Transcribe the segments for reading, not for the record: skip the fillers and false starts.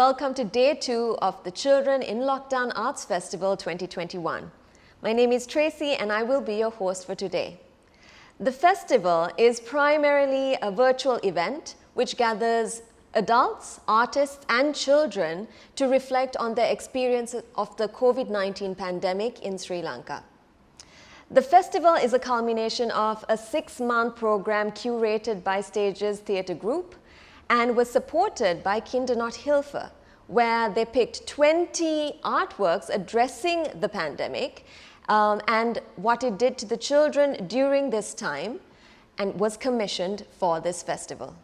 welcome to Day 2 of the Children in Lockdown Arts Festival 2021. My name is Tracy and I will be your host for today. The festival is primarily a virtual event which gathers adults, artists and children to reflect on their experience of the COVID-19 pandemic in Sri Lanka. The festival is a culmination of a 6-month program curated by Stages Theatre Group and was supported by Kindernot Hilfer, where they picked 20 artworks addressing the pandemic and what it did to the children during this time, and was commissioned for this festival.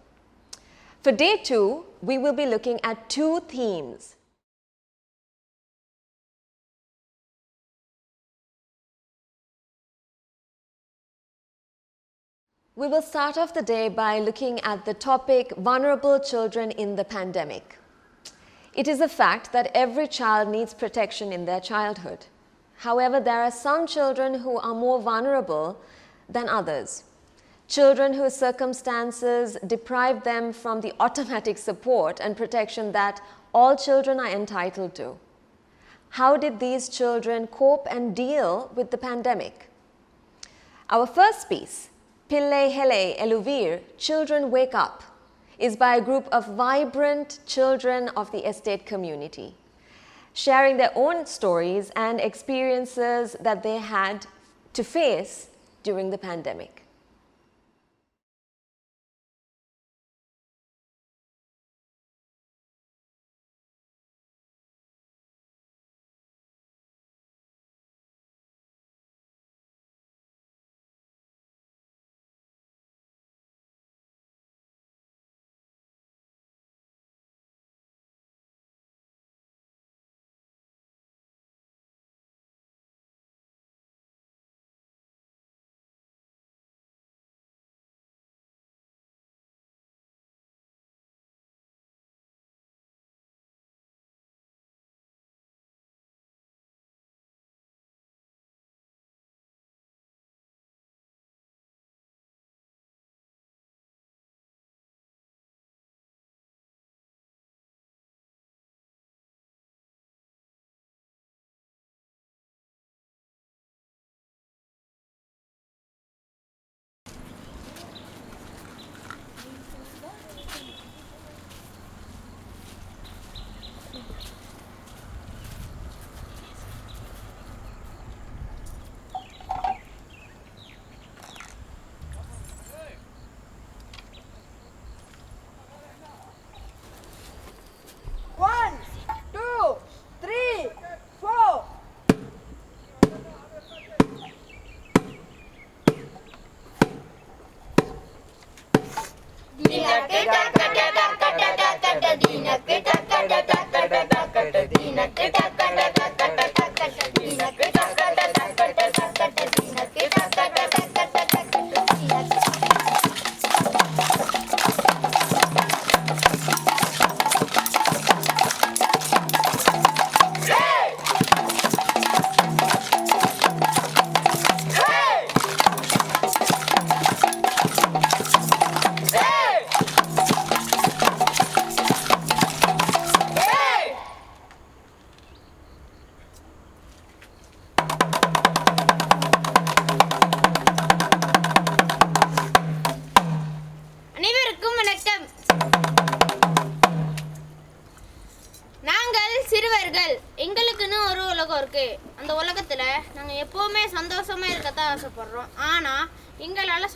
For Day 2, we will be looking at 2 themes. We will start off the day by looking at the topic vulnerable children in the pandemic. It is a fact that every child needs protection in their childhood. However, there are some children who are more vulnerable than others. Children whose circumstances deprive them from the automatic support and protection that all children are entitled to. How did these children cope and deal with the pandemic? Our first piece, Pillaihaley, Eluveer, Children Wake Up, is by a group of vibrant children of the estate community, sharing their own stories and experiences that they had to face during the pandemic.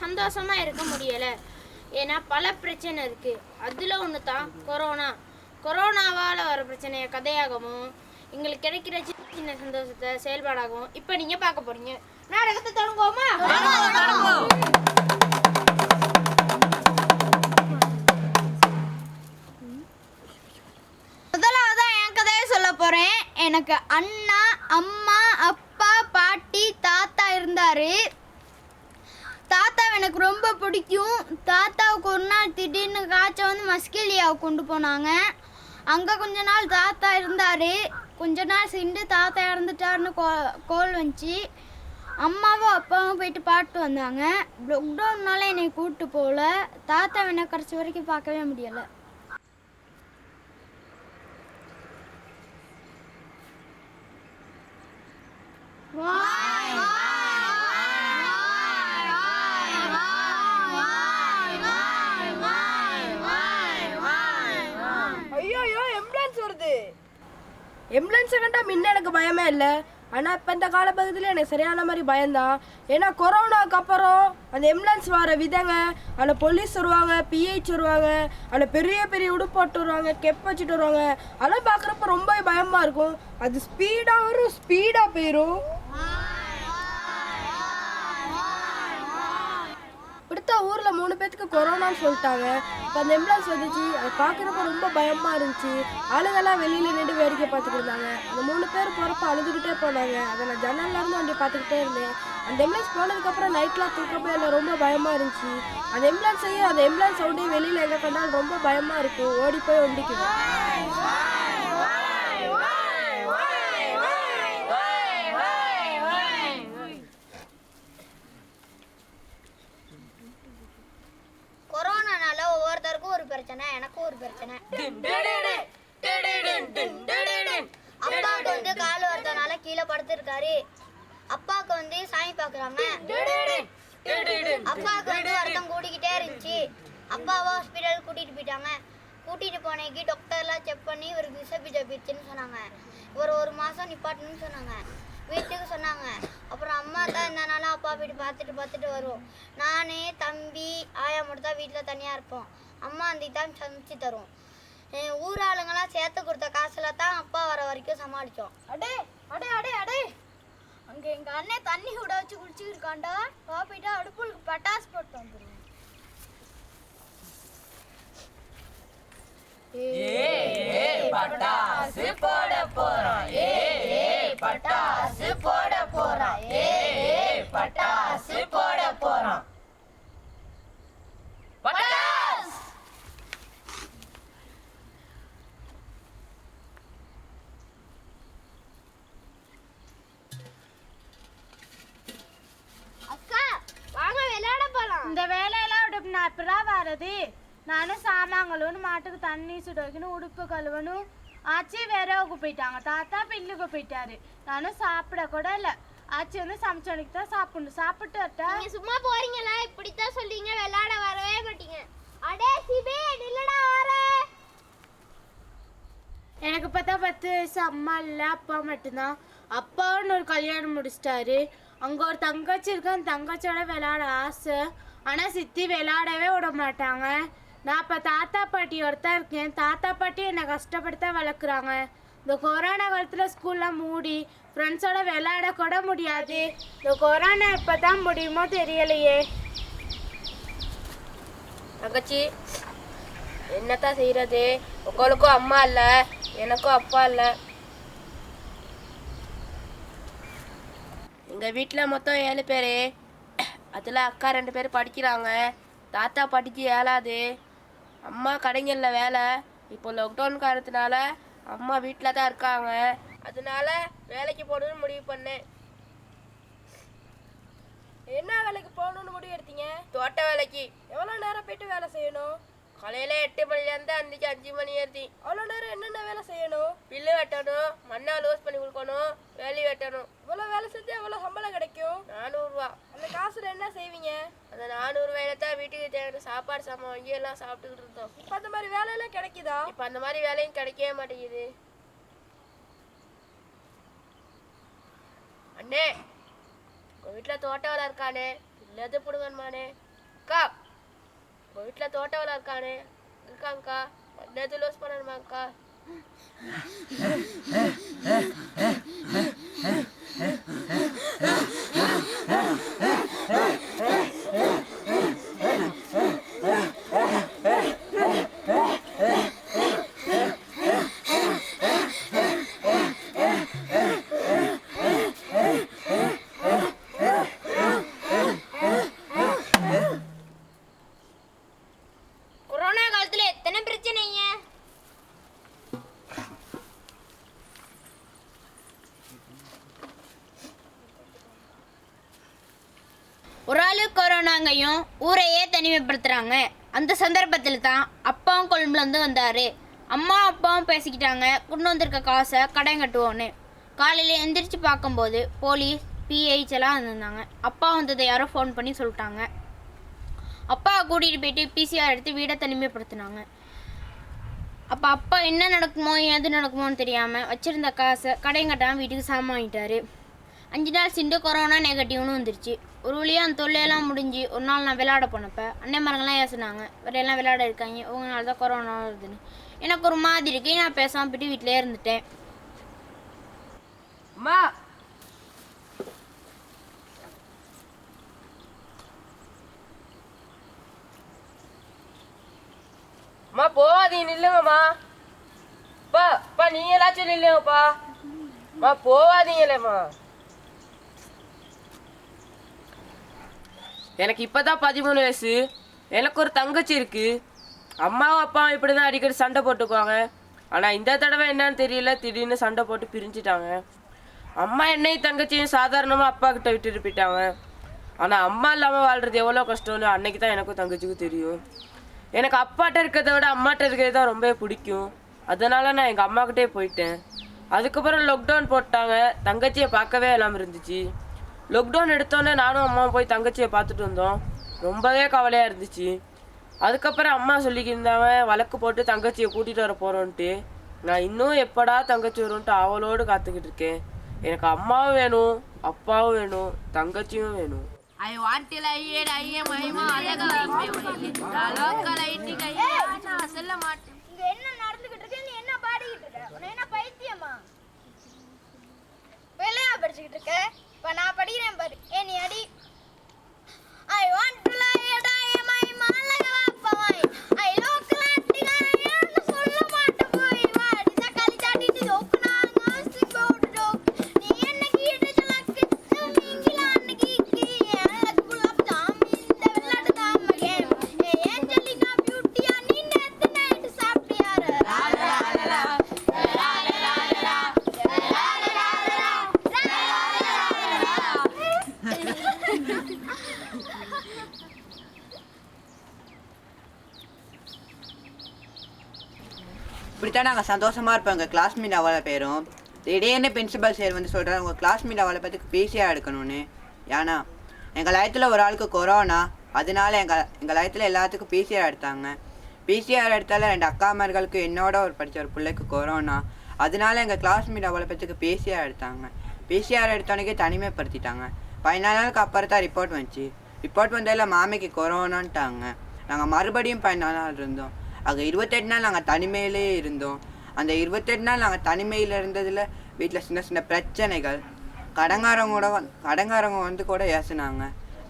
சந்தோஷமா இருக்க முடியல. ஏன்னா பல பிரச்சனை இருக்கு. அதுல ஒன்று தான் கொரோனாவால வர பிரச்சனையை கதையாகவும் எங்களுக்கு கிடைக்கிற சின்ன சந்தோஷத்தை செயல்பாடாகவும் இப்போ நீங்க பார்க்க போறீங்க. நாடகத்தை தொடங்குவோமா? முதலாவதா என் கதையை சொல்ல போறேன். எனக்கு அண்ணா, அம்மா, அப்பா, பாட்டி, தாத்தா இருந்தாரு. தாத்தாவை எனக்கு ரொம்ப பிடிக்கும். தாத்தாவுக்கு ஒரு நாள் திடீர்னு காய்ச்சல் வந்து மஸ்கெலியாவை கொண்டு போனாங்க. அங்கே கொஞ்ச நாள் தாத்தா இருந்தார். கொஞ்ச நாள் சென்று தாத்தா இறந்துட்டாருன்னு கோல் வந்துச்சு. அம்மாவும் அப்பாவும் போயிட்டு பாட்டு வந்தாங்க. லாக்டவுன்னால என்னை கூப்பிட்டு போகல. தாத்தாவை என்னை கடைசி வரைக்கும் பார்க்கவே முடியலை. ஐயோ எம்புலன்ஸ் வருது. எம்புலன்ஸை கண்டா முன்ன எனக்கு பயமே இல்லை, ஆனால் இப்போ இந்த காலப்பகுதியில் எனக்கு சரியான மாதிரி பயம்தான். ஏன்னா கொரோனாவுக்கு அப்புறம் அந்த எம்புலன்ஸ் வர விதங்க, அதில் போலீஸ் வருவாங்க, பிஹெச் வருவாங்க, அதில் பெரிய பெரிய உடுப்பு போட்டு வருவாங்க, கெப் வச்சுட்டு வருவாங்க. அதெல்லாம் பார்க்குறப்ப ரொம்ப பயமாக இருக்கும். அது ஸ்பீடாக வரும், ஸ்பீடாக போயிடும். இப்படித்தான் ஊரில் 3 பேத்துக்கு கொரோனான்னு சொல்லிட்டாங்க. இப்போ அந்த எம்புலன்ஸ் வந்துச்சு, அதை பார்க்குறப்ப ரொம்ப பயமாக இருந்துச்சு. ஆளுங்கெல்லாம் வெளியில் நின்று வேடிக்கை பார்த்துட்டு இருந்தாங்க. அந்த 3 பேர் போகிறப்ப அழுதுகிட்டே போனாங்க. அதை நான் ஜன்னல்லேருந்து வண்டி பார்த்துக்கிட்டே இருந்தேன். அந்த எம்புலன்ஸ் போனதுக்கப்புறம் நைட்லாம் தூக்கப்போ எனக்கு ரொம்ப பயமாக இருந்துச்சு. அந்த எம்புலன்ஸையும் அந்த எம்புலன்ஸ் சவுண்டையும் வெளியில் எங்கே கண்டாலும் ரொம்ப பயமாக இருக்கும். ஓடி போய் வண்டிக்குவேன். கொரோனானால ஒவ்வொருத்தருக்கும் ஒரு பிரச்சனை, எனக்கும் ஒரு பிரச்சனை. அப்பாவுக்கு வந்து கால் வரதுனால கீழே படுத்திருக்காரு. அப்பாவுக்கு வந்து சாமி பாக்குறாங்க. அப்பாவுக்கு வந்து வருத்தம் கூட்டிக்கிட்டே இருந்துச்சு. அப்பாவை ஹாஸ்பிட்டல் கூட்டிட்டு போயிட்டாங்க. கூட்டிட்டு போனேக்கு டாக்டர்லாம் செக் பண்ணி இவருக்கு விஷபிஜ போயிடுச்சுன்னு சொன்னாங்க. இவர் 1 மாசம் நிப்பாட்டணும்னு சொன்னாங்க. வீட்டுக்கு சொன்னாங்க. அப்புறம் அம்மா தான் இருந்தனால அப்பா போயிட்டு பார்த்துட்டு வருவோம். நான் தம்பி ஆயா மட்டும் தான் வீட்டில் தனியாக இருப்போம். அம்மா அந்த தான் சமைச்சு தரும். ஊர் ஆளுங்கெல்லாம் சேர்த்து கொடுத்த காசுல தான் அப்பா வர வரைக்கும் சமாளித்தோம். அடே அடே அடே அடே அங்கே எங்கள் அண்ணன் தண்ணி விட வச்சு குடிச்சுருக்காண்டா. போயிட்டு அடுப்புக்கு பட்டாசு போட்டு வந்துடுவோம். பட்டாசு போட போறோம், பட்டாசு போட போறோம், பட்டாசு போட போறோம். பட்டாஸ் அக்கா வாங்க விளையாட போலாம். இந்த வேலையெல்லாம் விட்டு நான் எப்படா வர்றது? நானும் சாமான்களும் மாட்டுக்கு தண்ணி சுட வைக்கணும், உடுப்பு கழுவணும். ஆச்சி விறகுக்கு போயிட்டாங்க, தாத்தா பில்லுக்கு போயிட்டாரு. நானும் சாப்பிட கூட இல்லை. ஆச்சி வந்து சமைச்சவனுக்கு தான் சாப்பிடணும். சாப்பிட்டு வரட்டா? நீங்க சும்மா போறீங்களா? இப்படித்தான் சொல்றீங்க, விளையாட வரவே மாட்டீங்க. அடே சிபி நில்லடா வர. எனக்கு பார்த்தா 10 வயசு. அம்மா இல்லை, அப்பா மட்டும்தான். அப்பாவும் ஒரு கல்யாணம் முடிச்சிட்டாரு. அங்கே ஒரு தங்கச்சி இருக்கு. அந்த தங்கச்சியோட விளையாட ஆசை. ஆனால் சித்தி விளையாடவே விட மாட்டாங்க. நான் இப்போ தாத்தா பாட்டி ஒருத்தர் இருக்கேன். தாத்தா பாட்டி என்னை கஷ்டப்படுத்த வளர்க்குறாங்க. இந்த கொரோனா காலத்தில் ஸ்கூல்லாம் மூடி ஃப்ரெண்ட்ஸோட விளையாட கூட முடியாது. இந்த கொரோனா எப்போ தான் முடியுமோ தெரியலையே. தங்கச்சி என்னத்தான் செய்கிறது? உங்களுக்கும் அம்மா இல்லை, எனக்கும் அப்பா இல்லை. எங்கள் வீட்டில் மொத்தம் 7 பேர். அதில் அக்கா 2 பேர் படிக்கிறாங்க. தாத்தா பாட்டிக்கு ஏலாது. அம்மா கடைங்களில் வேலை. இப்போ லாக்டவுன் காரணத்தினால அம்மா வீட்டில் தான் இருக்காங்க. அதனால வேலைக்கு போகணுன்னு முடிவு பண்ணேன். என்ன வேலைக்கு போகணுன்னு முடிவு எடுத்தீங்க? தோட்ட வேலைக்கு. எவ்வளோ நேரம் போயிட்டு வேலை செய்யணும்? காலையில் 8 மணிலேருந்து அன்றைக்கி 5 மணி ஏற்றி. அவ்வளோ நேரம் என்னென்ன வேலை செய்யணும்? பில்லு வெட்டணும், மண்ணை லோஸ் பண்ணி கொடுக்கணும், வேலி வெட்டணும். இவ்வளோ வேலை செஞ்சு எவ்வளோ சம்பளம் கிடைக்கும்? 400 ரூபா. அந்த காசுல என்ன செய்வீங்க? அந்த 400 ரூபாயில தான் வீட்டுக்கு தேவையான சாப்பாடு சாமான் வாங்கி எல்லாம் சாப்பிட்டுக்கிட்டு இருந்தோம். இப்போ அந்த மாதிரி வேலையெல்லாம் கிடைக்குதா? இப்போ அந்த மாதிரி வேலையும் கிடைக்கவே மாட்டேங்குது. அண்ணே, உங்கள் வீட்டில் தோட்ட வேலை இருக்கானே, இல்லை எது பிடுங்கணுமானே? அக்கா, உங்கள் வீட்டில் தோட்ட வேலை இருக்கானே இருக்காங்கக்கா, எது லோஸ் பண்ணணுமாங்க்கா? கொரோனா காலத்துல எத்தனை பிரச்சனைங்க. ஒரு ஆளு கொரோனாங்கையும் ஊரையே தனிமைப்படுத்துறாங்க. அந்த சந்தர்ப்பத்தில் தான் அப்பாவும் கொழும்புலேருந்து வந்தார். அம்மா அப்பாவும் பேசிக்கிட்டாங்க, கொண்டு வந்திருக்க காசை கடன் கட்டுவோன்னு. காலையில் எந்திரிச்சு பார்க்கும்போது போலீஸ் பிஹெச் எல்லாம் வந்திருந்தாங்க. அப்பா வந்ததை யாரோ ஃபோன் பண்ணி சொல்லிட்டாங்க. அப்பா கூட்டிகிட்டு போயிட்டு பிசிஆர் எடுத்து வீடை தனிமைப்படுத்தினாங்க. அப்போ அப்பா என்ன நடக்குமோ எது நடக்குமோன்னு தெரியாமல் வச்சுருந்த காசை கடையும் கட்டாமல் வீட்டுக்கு சாமான் வாங்கிட்டாரு. 5 நாள் சிண்டு கொரோனா நெகட்டிவ்னு வந்துருச்சு. ஒரு வழியாக அந்த தொல்லையெல்லாம் முடிஞ்சு ஒரு நாள் நான் விளையாட போனப்போ அன்னைமாரங்கெல்லாம் ஏசுனாங்க, வேறு எல்லாம் விளையாட இருக்காங்க, உங்களால தான் கொரோனா வருதுன்னு. எனக்கு ஒரு மாதிரி இருக்கு. நான் பேசாமல் போயிட்டு வீட்டிலே இருந்துட்டேன். அம்மா அம்மா போவாதீங்க, நில்லுங்கம்மா. அப்பா நீங்க எல்லாச்சும் நில்லுங்கப்பா. அம்மா போவாதீங்களேம்மா. எனக்கு இப்பதான் 13 வயசு. எனக்கு ஒரு தங்கச்சி இருக்கு. அம்மாவும் அப்பாவும் இப்படிதான் அடிக்கடி சண்டை போட்டுக்குவாங்க. ஆனா இந்த தடவை என்னன்னு தெரியல, திடீர்னு சண்டை போட்டு பிரிஞ்சுட்டாங்க. அம்மா என்னையும் தங்கச்சியும் சாதாரணமா அப்பா கிட்ட விட்டுட்டு போயிட்டாங்க. ஆனா அம்மா இல்லாம வாழ்றது எவ்வளோ கஷ்டம்னு அன்னைக்கு தான் எனக்கும் தங்கச்சிக்கும் தெரியும். எனக்கு அப்பாட்ட இருக்கிறத விட அம்மாட்ட இருக்கிறது தான் ரொம்ப பிடிக்கும். அதனால நான் எங்கள் அம்மாக்கிட்டே போயிட்டேன். அதுக்கப்புறம் லாக்டவுன் போட்டாங்க. தங்கச்சியை பார்க்கவே இல்லாமல் இருந்துச்சு. லாக்டவுன் எடுத்தோன்னே நானும் அம்மாவும் போய் தங்கச்சியை பார்த்துட்டு வந்தோம். ரொம்பவே கவலையாக இருந்துச்சு. அதுக்கப்புறம் அம்மா சொல்லிக்கிருந்தாங்க வழக்கு போட்டு தங்கச்சியை கூட்டிகிட்டு வர போகிறோன்ட்டு. நான் இன்னும் எப்படா தங்கச்சி வரும்ன்ட்டு அவளோடு காத்துக்கிட்டு இருக்கேன். எனக்கு அம்மாவும் வேணும், அப்பாவும் வேணும், தங்கச்சியும் வேணும். I want to lie it, I am அழகா நான் சொல்ல மாட்டேன். இங்க என்ன நடந்துகிட்டு இருக்கு? நீ என்ன பாடிக்கிட்டு இருக்க? உன்னை என்ன பைத்தியமா? வெளியா படிச்சுக்கிட்டு இருக்க? இப்ப நான் படிக்கிறேன் பாரு. நீ அடி. I want to lie it, I am அழகா பாய். I look like என்ன சொல்ல மாட்டேன் போய் வா. இந்த களி சாட்டிட்டு ஜோக்குனாங்க சிம்போடு ஜோக். நீ என்ன கீழே லக்கு நீங்கள அன்னைக்கு இப்படித்தான் நாங்கள் சந்தோஷமாக இருப்போம். எங்கள் கிளாஸ்மேட் அவ்வளோ பேரும் திடீர்னு பிரின்சிபல் சார் வந்து சொல்கிறாங்க உங்கள் கிளாஸ்மேட் அவ்வளோ பேருக்கு பிசிஆர் எடுக்கணும்னு. ஏன்னா எங்கள் லயத்தில் ஒரு ஆளுக்கு கொரோனா, அதனால எங்கள் லயத்தில் எல்லாத்துக்கும் பிசிஆர் எடுத்தாங்க. பிசிஆர் எடுத்தால 2 அக்காமார்களுக்கு என்னோட படித்த ஒரு பிள்ளைக்கு கொரோனா, அதனால எங்கள் கிளாஸ்மேட் அவ்வளோ பேருக்கு பிசிஆர் எடுத்தாங்க. பிசிஆர் எடுத்தோன்னே தனிமைப்படுத்திட்டாங்க. 14 நாளுக்கு அப்புறம் தான் ரிப்போர்ட் வந்துச்சு. ரிப்போர்ட் வந்ததில் மாமிக்கு கொரோனான்ட்டாங்க. நாங்கள் மறுபடியும் 14 நாள் இருந்தோம். ஆக 28 நாள் நாங்கள் தனிமையிலே இருந்தோம். அந்த 28 நாள் நாங்கள் தனிமையில் இருந்ததில் வீட்டில் சின்ன சின்ன பிரச்சனைகள். கடங்காரவங்க வந்து கூட ஏசுனாங்க.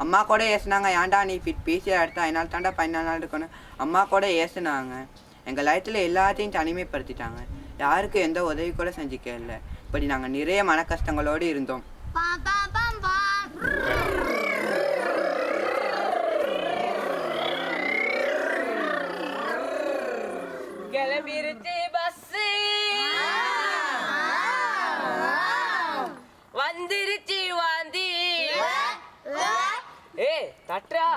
அம்மா கூட ஏசுனாங்க, ஏன்டா நீ பிசிஆர் எடுத்தா என்னால் தாண்டா 14 நாள் இருக்கணும். அம்மா கூட ஏசுனாங்க. எங்கள் லைஃப்பில் எல்லாத்தையும் தனிமைப்படுத்திட்டாங்க. யாருக்கும் எந்த உதவி கூட செஞ்சுக்க இல்லை. இப்படி நாங்கள் நிறைய மன கஷ்டங்களோடு இருந்தோம். கிளம்பிருச்சு பஸ்ஸு, வந்துருச்சு வாந்தி. தட்ரா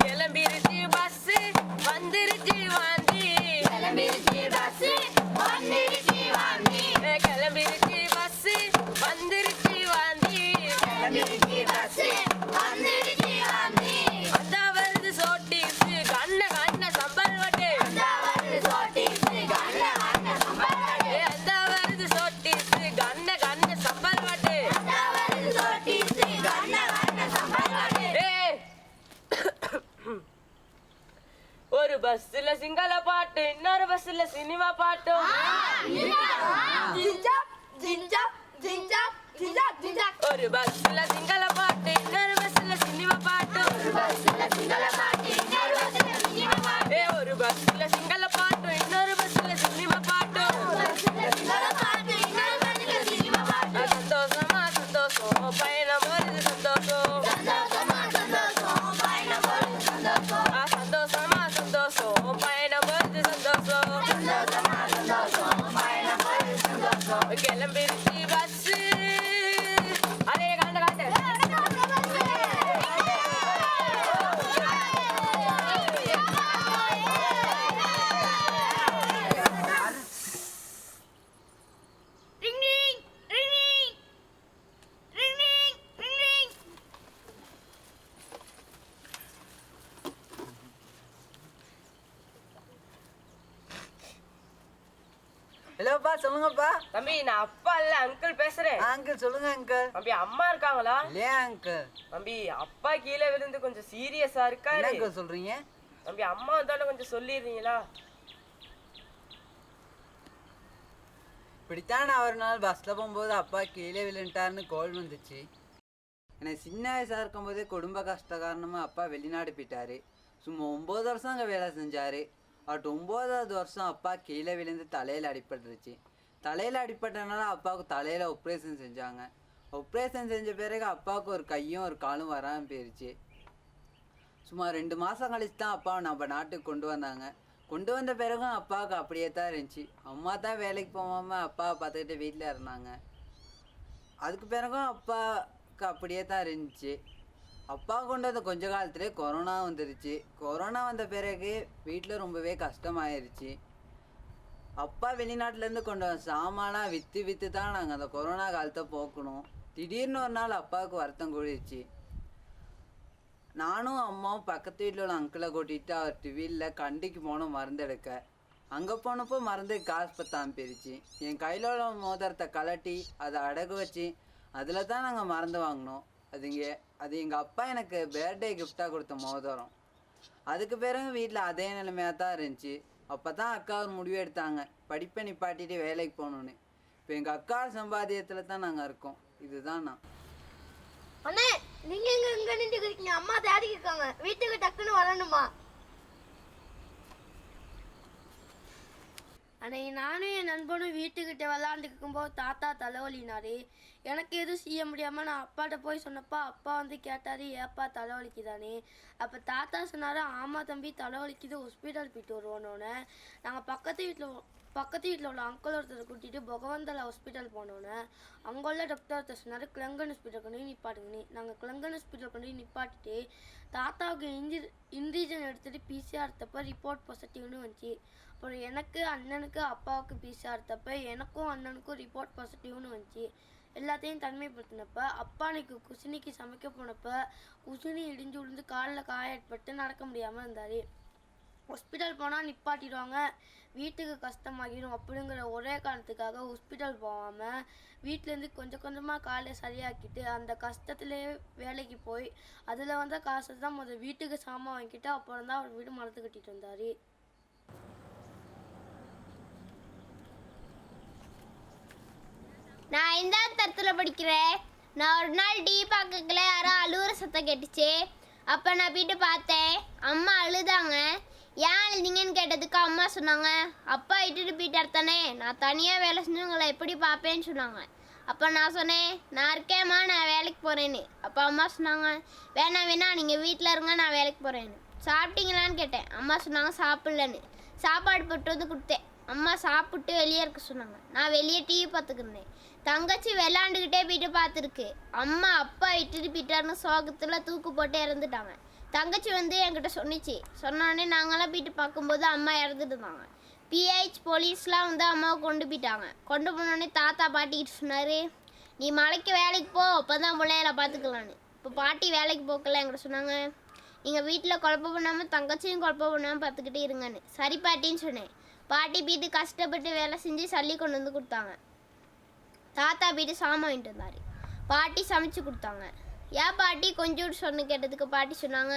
கிளம்பிருச்சு பஸ்ஸு, வந்துருச்சு வாந்தி. கிளம்பிருச்சு பஸ்ஸு, வந்துருச்சு வாந்தி. கிளம்பிருச்சு பஸ்ஸு, வந்துருச்சு வாந்தி. கிளம்பிருச்சு பஸ்ஸு, வந்துருச்சு வாந்தி. அந்த வருது சோட்டிச்சு கண்ண கண்ண சம்பல் வட்டு. அந்த வருது சோட்டிச்சு கண்ண கண்ண சம்பல் வட்டு. அந்த வருது சோட்டிச்சு கண்ண கண்ண சம்பல் வட்டு. அந்த வருது சோட்டிச்சு கண்ண கண்ண சம்பல் வட்டு. ஒரு பஸ்ல சிங்கள பாட்டு, இன்னொரு பஸ்ல சினிமா பாட்டு. ஒரு பஸ்ல சிங்கள பாட்டு, இன்னொரு பஸ்ல சினிமா பாட்டு. ஒரு பஸ்ல சிங்கள பாட்டு, இன்னொரு பஸ்ல சினிமா பாட்டு. ஒரு பஸ்ல சிங்கள பாட்டு, இன்னொரு பஸ்ல சினிமா பாட்டு. சந்தோஷமா சந்தோஷம் பயணம் வருது சந்தோஷம். சந்தோஷமா சந்தோஷம் பயணம் வருது சந்தோஷம். சந்தோஷமா சந்தோஷம் பயணம் வருது சந்தோஷம். சந்தோஷமா சந்தோஷம் பயணம் வருது சந்தோஷம். கிளம்பிருச்சு பஸ்ஸு. அரே காண்ட காண்ட ஹலோப்பா சொல்லுங்கப்பா. தம்பி நான் அப்பா இல்ல அங்கிள் பேசுறேன். அங்கிள் சொல்லுங்க அங்கிள். தம்பி அம்மா இருக்காங்களா? இல்லையா அங்கிள். தம்பி அப்பா கீழே விழுந்து கொஞ்சம் சீரியஸா இருக்காரு. என்ன அங்கிள் சொல்றீங்க? தம்பி அம்மா தானே கொஞ்சம் சொல்லிடுறீங்களா? இப்படித்தான் நான் ஒரு நாள் பஸ்ஸில் போகும்போது அப்பா கீழே விழுந்துட்டாருன்னு கால் வந்துச்சு. எனக்கு சின்ன வயசாக இருக்கும்போதே குடும்ப கஷ்ட காரணமாக அப்பா வெளிநாடு போயிட்டாரு. சும்மா 9 வருஷம் அங்கே வேலை செஞ்சார். அவர்கிட்ட 9வது வருஷம் அப்பா கீழே விழுந்து தலையில் அடிபட்டுருச்சு. தலையில் அடிபட்டனால அப்பாவுக்கு தலையில் ஆப்ரேஷன் செஞ்சாங்க. ஆப்ரேஷன் செஞ்ச பிறகு அப்பாவுக்கு ஒரு கையும் ஒரு காலும் வராமல் போயிடுச்சு. சும்மா 2 மாதம் கழிச்சு தான் அப்பாவை நம்ம நாட்டுக்கு கொண்டு வந்தாங்க. கொண்டு வந்த பிறகும் அப்பாவுக்கு அப்படியே தான் இருந்துச்சு. அம்மா தான் வேலைக்கு போகாமல் அப்பாவை பார்த்துக்கிட்டு வீட்டில் இருந்தாங்க. அதுக்கு பிறகும் அப்பாவுக்கு அப்படியே தான் இருந்துச்சு. அப்பா கொண்டு வந்த கொஞ்ச காலத்துலேயே கொரோனா வந்துருச்சு. கொரோனா வந்த பிறகு வீட்டில் ரொம்பவே கஷ்டமாயிருச்சு. அப்பா வெளிநாட்டிலேருந்து கொண்டு வந்த சாமானாக விற்று தான் நாங்கள் அந்த கொரோனா காலத்தை போக்கணும். திடீர்னு ஒரு நாள் அப்பாவுக்கு வருத்தம் கூடிருச்சு. நானும் அம்மாவும் பக்கத்து வீட்டில் உள்ள அங்கிளை கூட்டிகிட்டு அவர் டிவியில் கண்டிக்கு போனோம் மருந்து எடுக்க. அங்கே போனப்போ மருந்து காசு பத்தாமல் போயிருச்சு. என் கையில் உள்ள மோதிரத்தை கலட்டி அதை அடகு வச்சு அதில் தான் நாங்கள் மருந்து வாங்கினோம். அது எங்கள் அப்பா எனக்கு பர்த்டே கிஃப்டாக கொடுத்த மோதிரம். அதுக்கு பிறகு வீட்டில் அதே நிலைமையாக தான் இருந்துச்சு. அப்போ தான் அக்கா ஒரு முடிவு எடுத்தாங்க, படிப்பை நிப்பாட்டிட்டு வேலைக்கு போகணுன்னு. இப்போ எங்கள் அக்கா சம்பாத்தியத்தில் தான் நாங்கள் இருக்கோம். இதுதான் நான். அண்ணே நீங்க எங்க நின்றுட்டு இருக்கீங்க? அம்மா தேடி இருக்காங்க, வீட்டுக்கு டக்குன்னு வரணுமா? அன்னைக்கு நானும் என் நண்பனும் வீட்டுக்கிட்ட விளாண்டுக்கும்போது தாத்தா தலைவலினாரு. எனக்கு எதுவும் செய்ய முடியாமல் நான் அப்பாட்ட போய் சொன்னப்பா அப்பா வந்து கேட்டார், ஏப்பா தலைவலிக்குதானே? அப்போ தாத்தா சொன்னார், ஆமாம் தம்பி தலைவலிக்குது, ஹாஸ்பிட்டல் போயிட்டு வருவோன்னொன்னே நாங்கள் பக்கத்து வீட்டில் உள்ள அங்கிள் ஒருத்தரை கூட்டிகிட்டு பகவந்தலா ஹாஸ்பிட்டல் போனோன்னே அங்கே உள்ள டாக்டர் ஒருத்தர் சொன்னார், கிளங்கன் ஹாஸ்பிட்டல் கொண்டு போய் நிப்பாட்டுங்கன்னு. நாங்கள் கிளங்கன் ஹாஸ்பிட்டல் கொண்டு போய் நிப்பாட்டிட்டு தாத்தாவுக்கு இன்ஜெக்ஷன் எடுத்துகிட்டு பிசிஆர் எடுத்தப்போ ரிப்போர்ட் பாசிட்டிவ்னு வந்துச்சு. அப்புறம் எனக்கு அண்ணனுக்கு அப்பாவுக்கு பிசிஆர் எடுத்தப்போ எனக்கும் அண்ணனுக்கும் ரிப்போர்ட் பாசிட்டிவ்னு வந்துச்சு. எல்லாத்தையும் தனிமைப்படுத்தினப்ப அப்பா அன்னைக்கு குசினிக்கு சமைக்க போனப்போ குசினி இடிஞ்சு விழுந்து காலில் காய ஏற்பட்டு நடக்க முடியாமல் இருந்தார். ஹாஸ்பிட்டல் போனால் நிப்பாட்டிடுவாங்க, வீட்டுக்கு கஷ்டமாகிடும் அப்படிங்கிற ஒரே காரணத்துக்காக ஹாஸ்பிட்டல் போகாமல் வீட்டிலேருந்து கொஞ்சம் கொஞ்சமாக காலை சரியாக்கிட்டு அந்த கஷ்டத்துலேயே வேலைக்கு போய் அதில் வந்த காசை தான் முதல் வீட்டுக்கு சாமான் வாங்கிட்டு அப்புறம் தான் அவர் வீடு மரத்து கட்டிட்டு இருந்தார். நான் 5ஆவது தரத்தில் படிக்கிறேன். நான் ஒரு நாள் டீ பார்க்கல யாரோ அழுவுற சத்தம் கேட்டுச்சு. அப்போ நான் போயிட்டு பார்த்தேன், அம்மா அழுதாங்க. ஏன் அழுதிங்கன்னு கேட்டதுக்கு அம்மா சொன்னாங்க, அப்பா இட்டுட்டு போயிட்டார் தானே, நான் தனியாக வேலை செஞ்சு உங்களை எப்படி பார்ப்பேன்னு சொன்னாங்க. அப்போ நான் சொன்னேன், நான் இருக்கேம்மா நான் வேலைக்கு போகிறேன்னு. அப்போ அம்மா சொன்னாங்க, வேணாம் நீங்கள் வீட்டில் இருங்க நான் வேலைக்கு போகிறேன்னு. சாப்பிட்டீங்களான்னு கேட்டேன். அம்மா சொன்னாங்க சாப்பிட்லன்னு. சாப்பாடு போட்டு வந்து கொடுத்தேன். அம்மா சாப்பிட்டு வெளியே இருக்க சொன்னாங்க. நான் வெளியே டிவி பார்த்துக்கிருந்தேன். தங்கச்சி விளாண்டுக்கிட்டே போயிட்டு பார்த்துருக்கு. அம்மா அப்பா இட்டுட்டு போயிட்டாருன்னு சோகத்தில் தூக்கு போட்டு இறந்துட்டாங்க. தங்கச்சி வந்து என்கிட்ட சொன்னோடனே நாங்களாம் போயிட்டு பார்க்கும்போது அம்மா இறந்துட்டு இருந்தாங்க. பிஹெச் போலீஸ்லாம் வந்து அம்மாவை கொண்டு போயிட்டாங்க. கொண்டு போனோடனே தாத்தா பாட்டிக்கிட்டு சொன்னார், நீ மலைக்கு வேலைக்கு போ, அப்போ தான் பிள்ளைகளை பார்த்துக்கலான்னு. இப்போ பாட்டி வேலைக்கு போக்கல என்கிட்ட சொன்னாங்க, நீங்கள் வீட்டில் குழப்பம் பண்ணாமல் தங்கச்சியும் குழப்பம் பண்ணாமல் பார்த்துக்கிட்டே இருங்கன்னு. சரி பாட்டின்னு சொன்னேன். பாட்டி போயிட்டு கஷ்டப்பட்டு வேலை செஞ்சு சல்லி கொண்டு வந்து கொடுத்தாங்க. தாத்தா போயிட்டு சாமான் வாங்கிட்டு வந்தார். பாட்டி சமைச்சு கொடுத்தாங்க. ஏன் பாட்டி கொஞ்சோடு சொன்னு கேட்டதுக்கு பாட்டி சொன்னாங்க,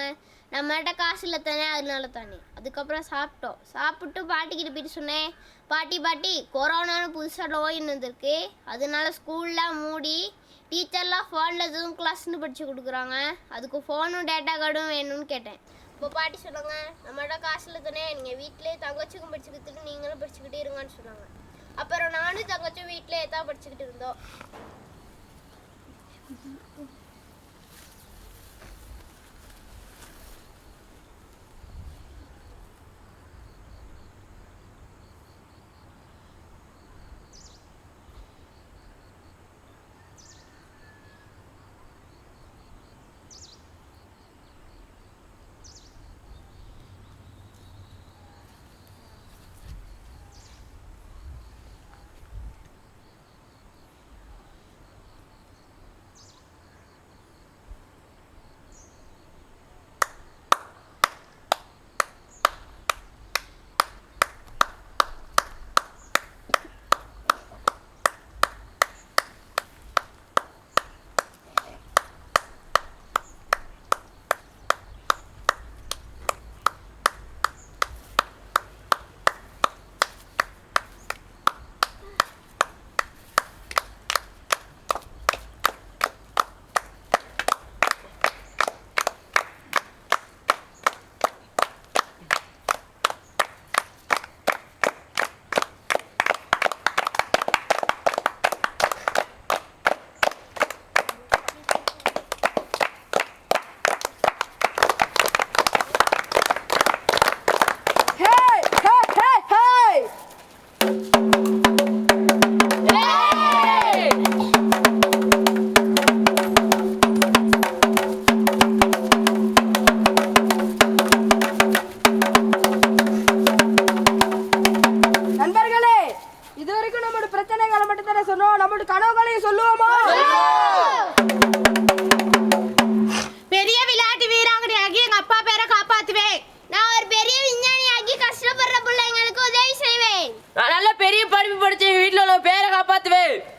நம்மகிட்ட காசு இல்லை தானே அதனால தானே. அதுக்கப்புறம் சாப்பிட்டு பாட்டிக்கிட்ட போயிட்டு சொன்னேன், பாட்டி கொரோனான்னு புதுசாக நோயின்னு வந்திருக்கு, அதனால ஸ்கூல்லாம் மூடி டீச்சர்லாம் ஃபோனில் ஜூம் கிளாஸ்ன்னு படித்து கொடுக்குறாங்க, அதுக்கு ஃபோனும் டேட்டா கார்டும் வேணும்னு கேட்டேன். இப்போ பாட்டி சொன்னாங்க, நம்மகிட்ட காசு இல்லை தானே, நீங்கள் வீட்டிலே தங்கச்சிக்கும் படிச்சுக்கிட்டு நீங்களும் படிச்சுக்கிட்டே இருங்கன்னு சொன்னாங்க. அப்புறம் நானும் தங்கச்சும் வீட்டிலே தான் படிச்சுக்கிட்டு இருந்தோம்.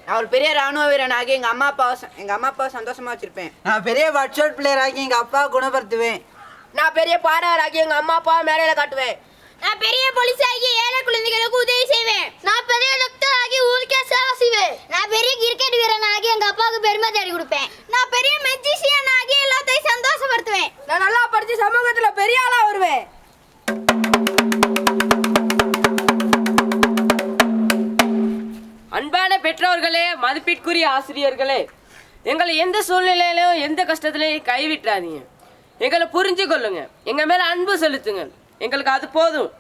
நான் ஒரு பெரிய ராணுவ வீரனாகி எங்கள் அம்மா அப்பாவை சந்தோஷமாக வச்சுருப்பேன். நான் பெரிய வர்க்ஷாப் பிளேயர் ஆகி எங்கள் அப்பாவை குணப்படுத்துவேன். நான் பெரிய பாடகராகி எங்க அம்மா அப்பா மேடையில காட்டுவேன். நான் பெரிய போலீஸ் ஆகி ஏழை குழந்தைகளுக்கு உதவி செய்வேன். நான் பெரிய டாக்டர் ஆகி ஊருக்கே சேவை செய்வேன். நான் பெரிய கிரிக்கெட் வீரன் ஆகி எங்க அப்பாவுக்கு பெருமை தேடி கொடுப்பேன். நான் பெரிய மெஜிஷியன் ஆகி எல்லாத்தையும் சந்தோஷப்படுத்துவேன். நான் நல்லா படிச்சு சமூகத்துல பெரிய ஆளா வருவேன். அன்பான பெற்றோர்களே, மதிப்பிற்குரிய ஆசிரியர்களே, எங்களை எந்த சூழ்நிலையிலும் எந்த கஷ்டத்திலையும் கைவிட்டுறாதீங்க. எங்களை புரிஞ்சு கொள்ளுங்க, எங்க மேல அன்பு செலுத்துங்க. எங்களுக்கு அது போதும்.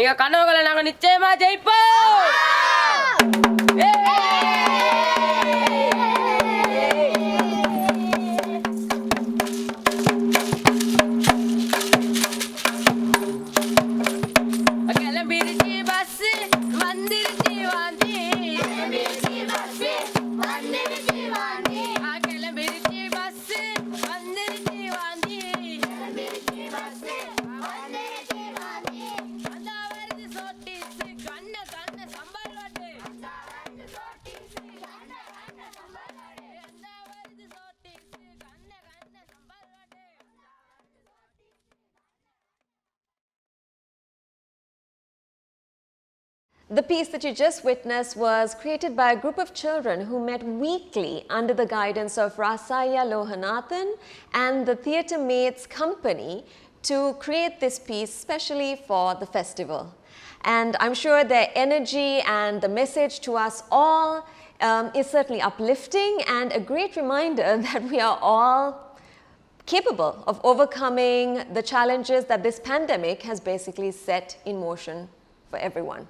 எங்க கனவுகளை நாங்க நிச்சயமா ஜெயிப்போம். The piece that you just witnessed was created by a group of children who met weekly under the guidance of Rasaya Lohanathan and the Theatre Mates Company to create this piece specially for the festival. And I'm sure their energy and the message to us all is certainly uplifting and a great reminder that we are all capable of overcoming the challenges that this pandemic has basically set in motion for everyone.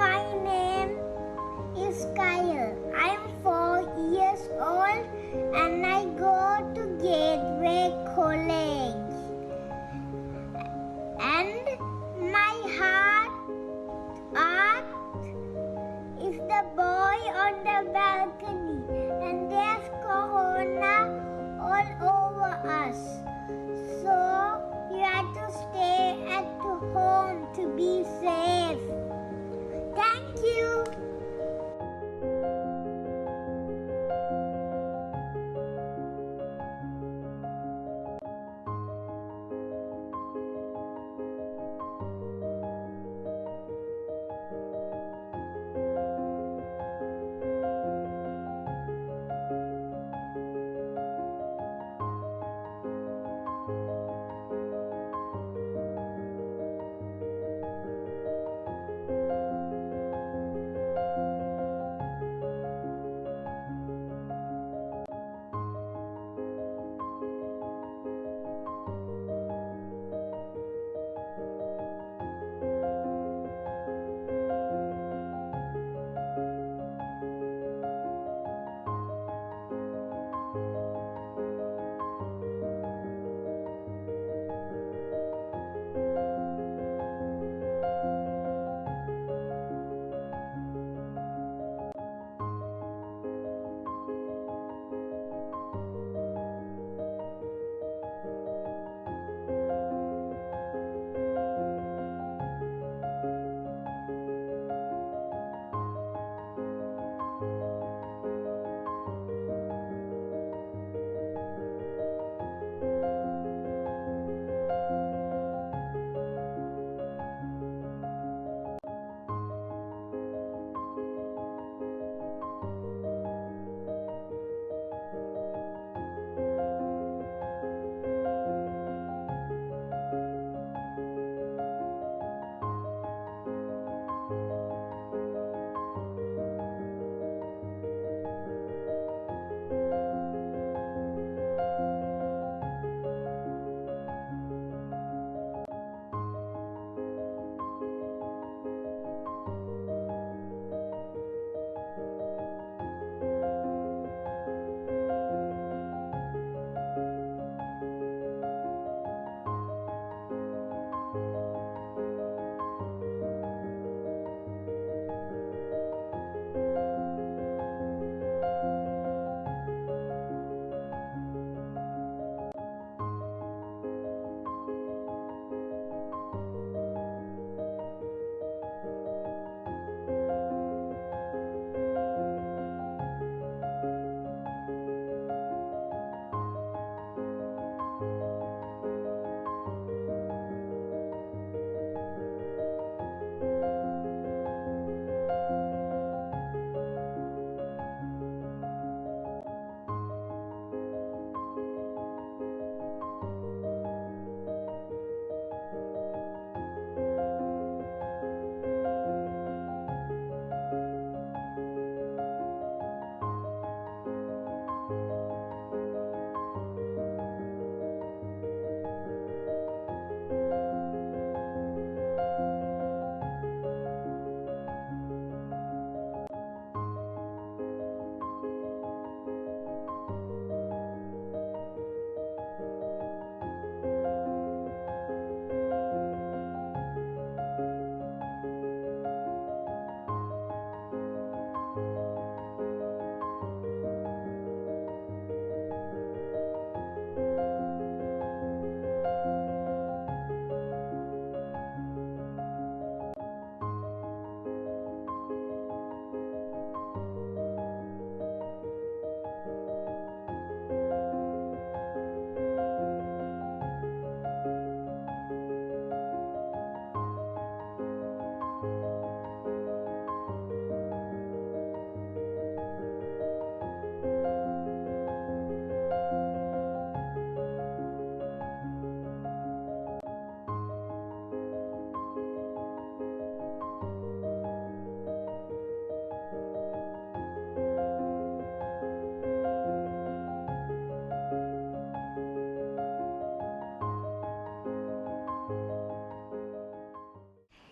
My name is Kyle. I'm 4 years old and I go to Gateway College. And my heart art is the boy on the balcony, and there's corona all over us. So you have to stay at home to be safe. Thank you.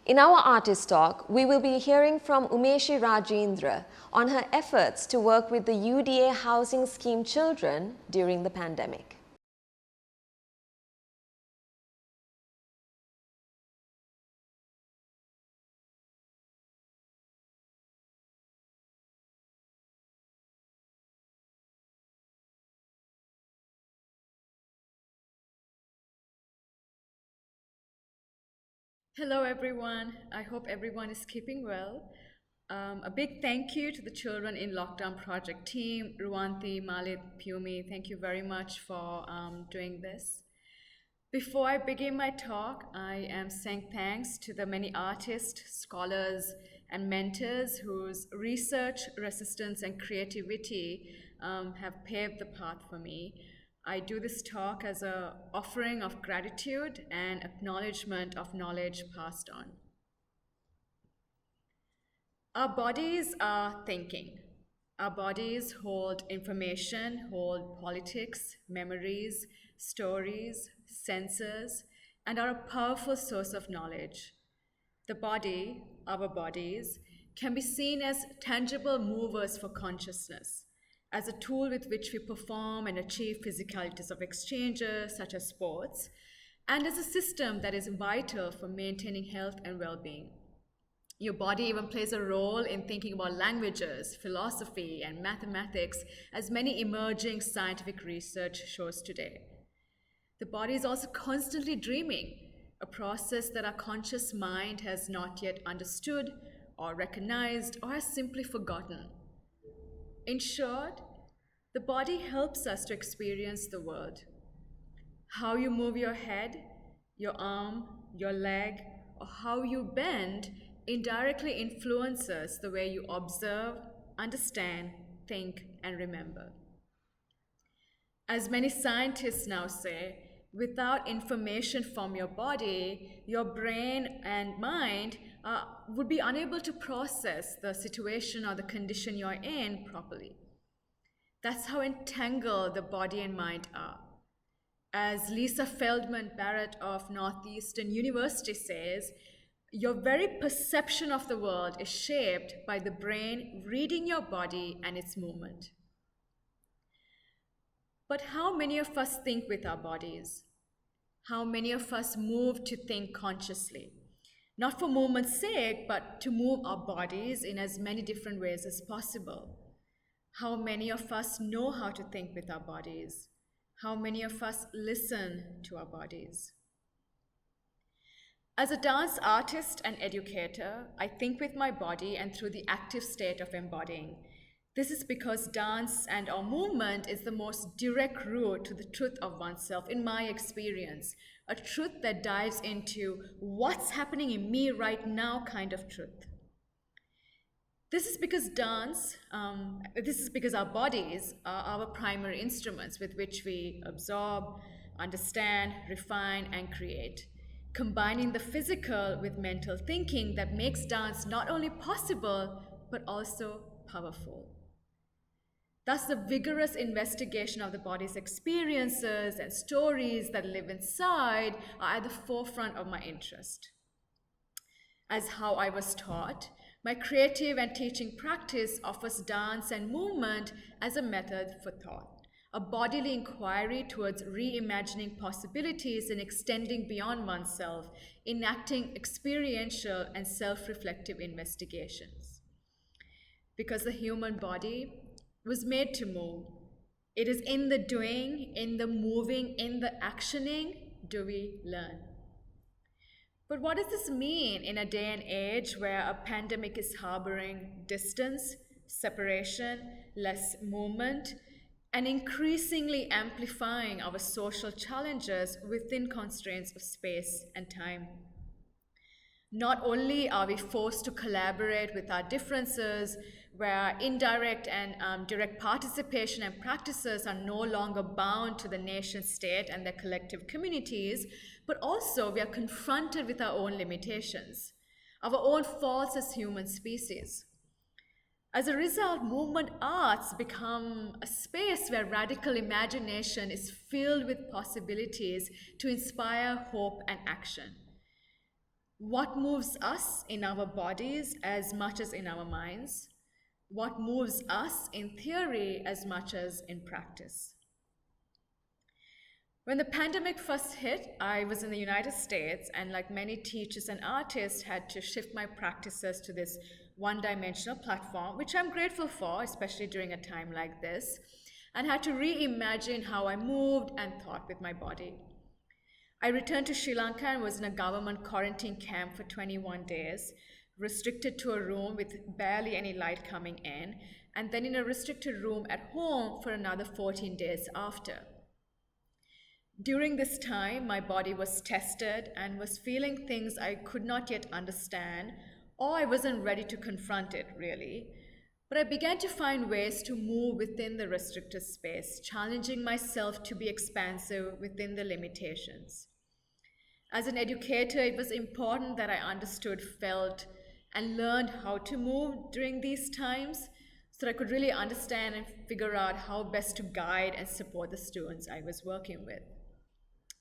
In our artist talk, we will be hearing from Umeshi Rajeendra on her efforts to work with the UDA housing scheme children during the pandemic. Hello everyone, I hope everyone is keeping well. A big thank you to the Children in Lockdown Project team, Ruanti, Malit, Pumi, thank you very much for doing this. Before I begin my talk, I am saying thanks to the many artists, scholars, and mentors whose research, resistance, and creativity have paved the path for me. I do this talk as an offering of gratitude and acknowledgement of knowledge passed on. Our bodies are thinking. Our bodies hold information, hold politics, memories, stories, senses, and are a powerful source of knowledge. The body, our bodies, can be seen as tangible movers for consciousness, as a tool with which we perform and achieve physicalities of exchanges such as sports, and as a system that is vital for maintaining health and well-being. Your body even plays a role in thinking about languages, philosophy, and mathematics, as many emerging scientific research shows today. The body is also constantly dreaming, a process that our conscious mind has not yet understood or recognized or has simply forgotten. In short, the body helps us to experience the world. How you move your head, your arm, your leg, or how you bend indirectly influences the way you observe, understand, think, and remember. As many scientists now say, without information from your body, your brain and mind would be unable to process the situation or the condition you're in properly. That's how entangled the body and mind are. As Lisa Feldman Barrett of Northeastern University says, your very perception of the world is shaped by the brain reading your body and its movement. But how many of us think with our bodies? How many of us move to think consciously? Not for movement's sake, but to move our bodies in as many different ways as possible. How many of us know how to think with our bodies? How many of us listen to our bodies? As a dance artist and educator, I think with my body and through the active state of embodying. This is because dance and our movement is the most direct route to the truth of oneself, in my experience, a truth that dives into what's happening in me right now kind of truth. This is because our bodies are our primary instruments with which we absorb, understand, refine, and create, combining the physical with mental thinking that makes dance not only possible, but also powerful. Thus, the vigorous investigation of the body's experiences and stories that live inside are at the forefront of my interest. As how I was taught, my creative and teaching practice offers dance and movement as a method for thought, a bodily inquiry towards reimagining possibilities and extending beyond oneself, enacting experiential and self-reflective investigations. Because the human body was made to move. It is in the doing, in the moving, in the actioning, do we learn. But what does this mean in a day and age where a pandemic is harboring distance, separation, less movement, and increasingly amplifying our social challenges within constraints of space and time? Not only are we forced to collaborate with our differences, where indirect and direct participation and practices are no longer bound to the nation state and their collective communities, but also we are confronted with our own limitations, our own faults as human species. As a result, movement arts become a space where radical imagination is filled with possibilities to inspire hope and action. What moves us in our bodies as much as in our minds? What moves us in theory as much as in practice? When the pandemic first hit, I was in the United States, and like many teachers and artists, had to shift my practices to this one-dimensional platform, which I'm grateful for, especially during a time like this, and had to reimagine how I moved and thought with my body. I returned to Sri Lanka and was in a government quarantine camp for 21 days, restricted to a room with barely any light coming in, and then in a restricted room at home for another 14 days after. During this time, my body was tested and was feeling things I could not yet understand, or I wasn't ready to confront it, really. But I began to find ways to move within the restricted space, challenging myself to be expansive within the limitations. As an educator, it was important that I understood, felt, and learned how to move during these times so that I could really understand and figure out how best to guide and support the students I was working with.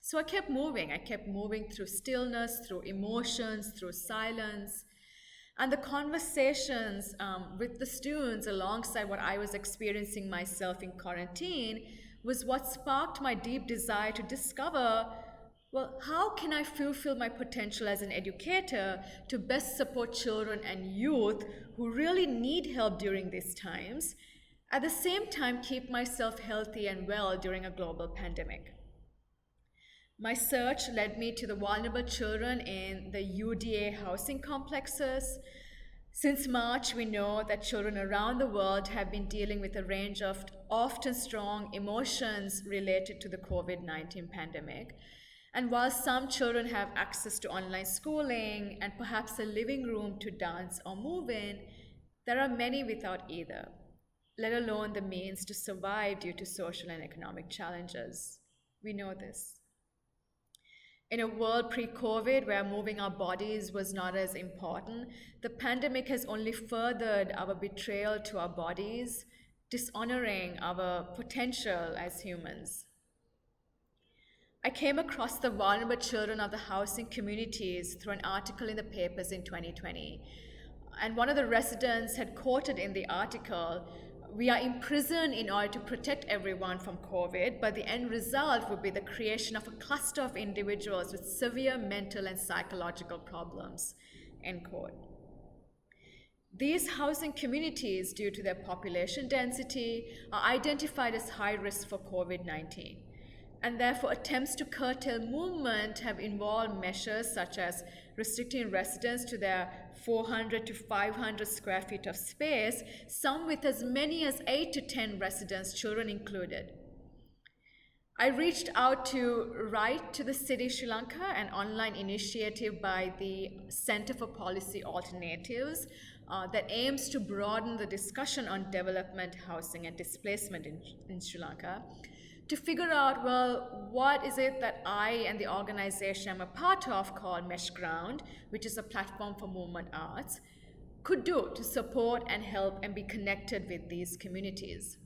So I kept moving through stillness, through emotions, through silence. And the conversations with the students alongside what I was experiencing myself in quarantine was what sparked my deep desire to discover, well, how can I fulfill my potential as an educator to best support children and youth who really need help during these times, at the same time keep myself healthy and well during a global pandemic. My search led me to the vulnerable children in the UDA housing complexes. Since March, we know that children around the world have been dealing with a range of often strong emotions related to the COVID-19 pandemic. And while some children have access to online schooling and perhaps a living room to dance or move in, there are many without either, let alone the means to survive due to social and economic challenges. We know this. In a world pre-COVID where moving our bodies was not as important, the pandemic has only furthered our betrayal to our bodies, dishonoring our potential as humans. I came across the vulnerable children of the housing communities through an article in the papers in 2020. And one of the residents had quoted in the article, "We are imprisoned in order to protect everyone from COVID, but the end result would be the creation of a cluster of individuals with severe mental and psychological problems," end quote. These housing communities, due to their population density, are identified as high risk for COVID-19. And therefore, attempts to curtail movement have involved measures such as restricting residents to their 400 to 500 square feet of space, some with as many as 8 to 10 residents, children included. I reached out to Write to the City Sri Lanka, an online initiative by the Center for Policy Alternatives that aims to broaden the discussion on development, housing, and displacement in Sri Lanka, to figure out, well, what is it that I and the organization I'm a part of called Mesh Ground, which is a platform for movement arts, could do to support and help and be connected with these communities.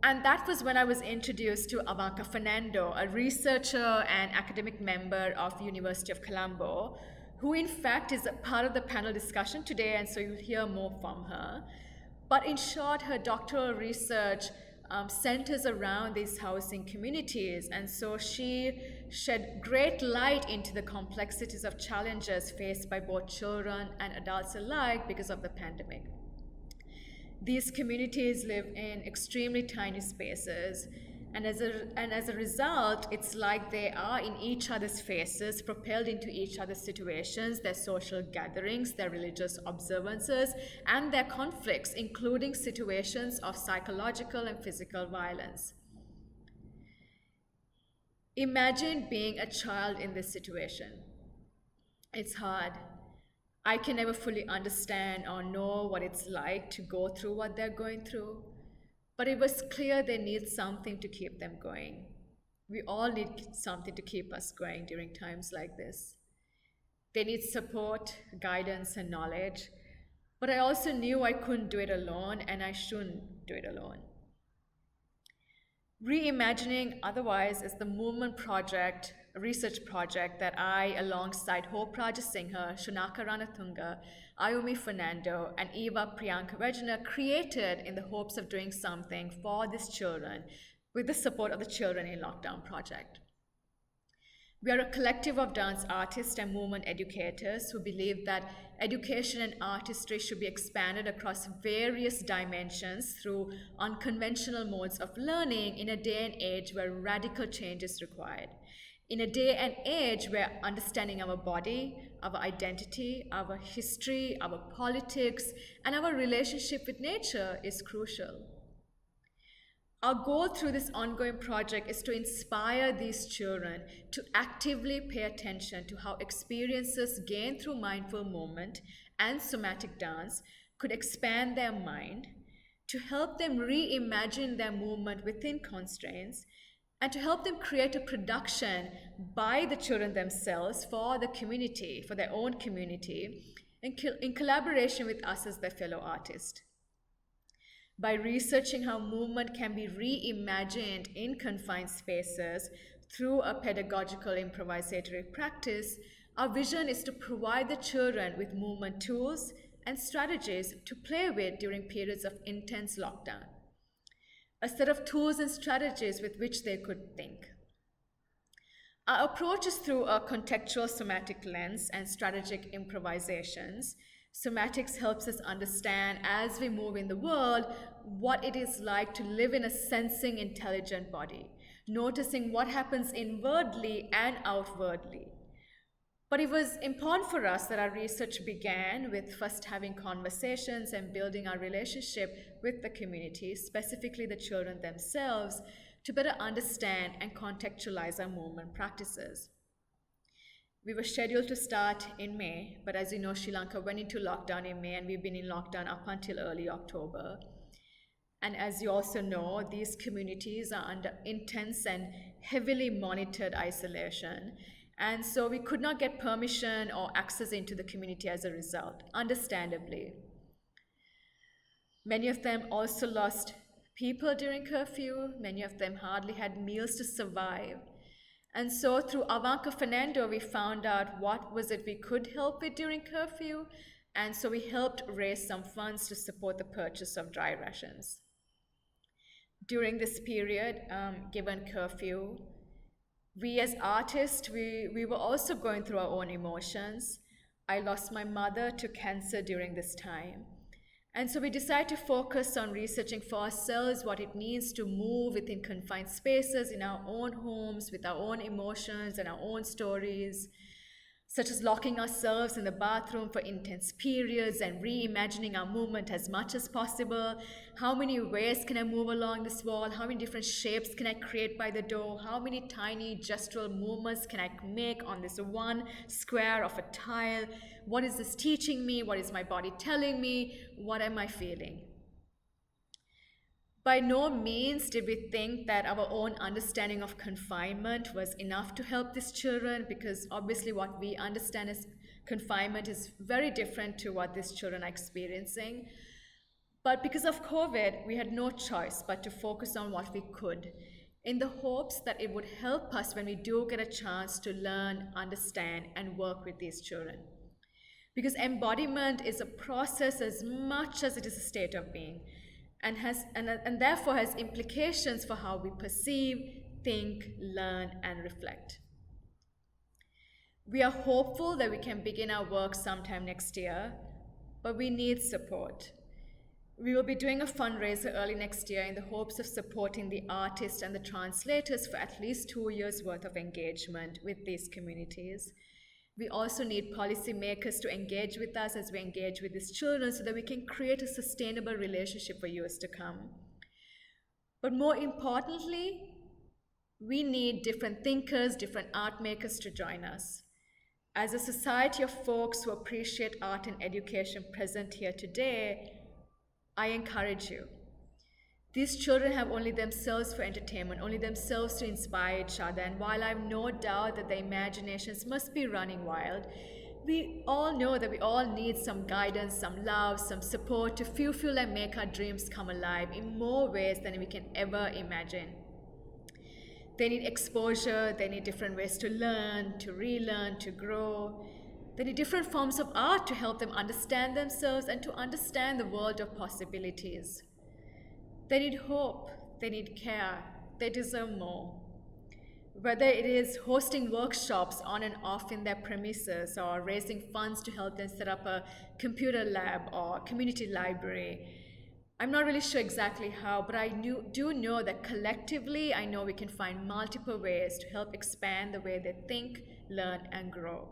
And that was when I was introduced to Avanka Fernando, a researcher and academic member of University of Colombo, who in fact is a part of the panel discussion today, and so you'll hear more from her. But in short, her doctoral research centers around these housing communities, and so she shed great light into the complexities of challenges faced by both children and adults alike because of the pandemic. These communities live in extremely tiny spaces, and as a result, it's like they are in each other's faces, propelled into each other's situations, their social gatherings, their religious observances, and their conflicts, including situations of psychological and physical violence. Imagine being a child in this situation. It's hard. I can never fully understand or know what it's like to go through what they're going through. But it was clear they need something to keep them going. We all need something to keep us going during times like this. They need support, guidance, and knowledge. But I also knew I couldn't do it alone, and I shouldn't do it alone. Reimagining, otherwise, is the movement project research project that I, alongside Hope Rajasinghe, Shunaka Ranatunga, Ayumi Fernando, and Eva Priyanka Regina, created in the hopes of doing something for these children with the support of the Children in Lockdown project. We are a collective of dance artists and movement educators who believe that education and artistry should be expanded across various dimensions through unconventional modes of learning in a day and age where radical change is required. In a day and age where understanding our body, our identity, our history, our politics, and our relationship with nature is crucial. Our goal through this ongoing project is to inspire these children to actively pay attention to how experiences gained through mindful movement and somatic dance could expand their mind, to help them reimagine their movement within constraints, and to help them create a production by the children themselves for the community, for their own community, in collaboration with us as their fellow artists. By researching how movement can be reimagined in confined spaces through a pedagogical improvisatory practice, our vision is to provide the children with movement tools and strategies to play with during periods of intense lockdown. A set of tools and strategies with which they could think. Our approach is through a contextual somatic lens and strategic improvisations. Somatics helps us understand, as we move in the world, what it is like to live in a sensing, intelligent body, noticing what happens inwardly and outwardly. But it was important for us that our research began with first having conversations and building our relationship with the community, specifically the children themselves, to better understand and contextualize our movement practices. We were scheduled to start in May, but as you know, Sri Lanka went into lockdown in May, and we've been in lockdown up until early October. And as you also know, these communities are under intense and heavily monitored isolation. And so we could not get permission or access into the community as a result, understandably. Many of them also lost people during curfew. Many of them hardly had meals to survive. And so through Avanka Fernando, we found out what was it we could help with during curfew. And so we helped raise some funds to support the purchase of dry rations. During this period, given curfew, we as artists, we were also going through our own emotions. I lost my mother to cancer during this time. And so we decided to focus on researching for ourselves what it means to move within confined spaces in our own homes, with our own emotions and our own stories, such as locking ourselves in the bathroom for intense periods and reimagining our movement as much as possible. How many ways can I move along this wall? How many different shapes can I create by the door? How many tiny gestural movements can I make on this one square of a tile? What is this teaching me? What is my body telling me? What am I feeling? By no means did we think that our own understanding of confinement was enough to help these children, because obviously what we understand as confinement is very different to what these children are experiencing. But because of COVID, we had no choice but to focus on what we could, in the hopes that it would help us when we do get a chance to learn, understand, and work with these children. Because embodiment is a process as much as it is a state of being, and therefore has implications for how we perceive, think, learn, and reflect. We are hopeful that we can begin our work sometime next year, but we need support. We will be doing a fundraiser early next year in the hopes of supporting the artists and the translators for at least 2 years' worth of engagement with these communities. We also need policymakers to engage with us as we engage with these children so that we can create a sustainable relationship for years to come. But more importantly, we need different thinkers, different art makers to join us. As a society of folks who appreciate art and education present here today, I encourage you. These children have only themselves for entertainment, only themselves to inspire each other. And while I have no doubt that their imaginations must be running wild, we all know that we all need some guidance, some love, some support to fulfill and make our dreams come alive in more ways than we can ever imagine. They need exposure, they need different ways to learn, to relearn, to grow. They need different forms of art to help them understand themselves and to understand the world of possibilities. They need hope, they need care, they deserve more. Whether it is hosting workshops on and off in their premises or raising funds to help them set up a computer lab or community library, I'm not really sure exactly how, but I do know that collectively, I know we can find multiple ways to help expand the way they think, learn, and grow.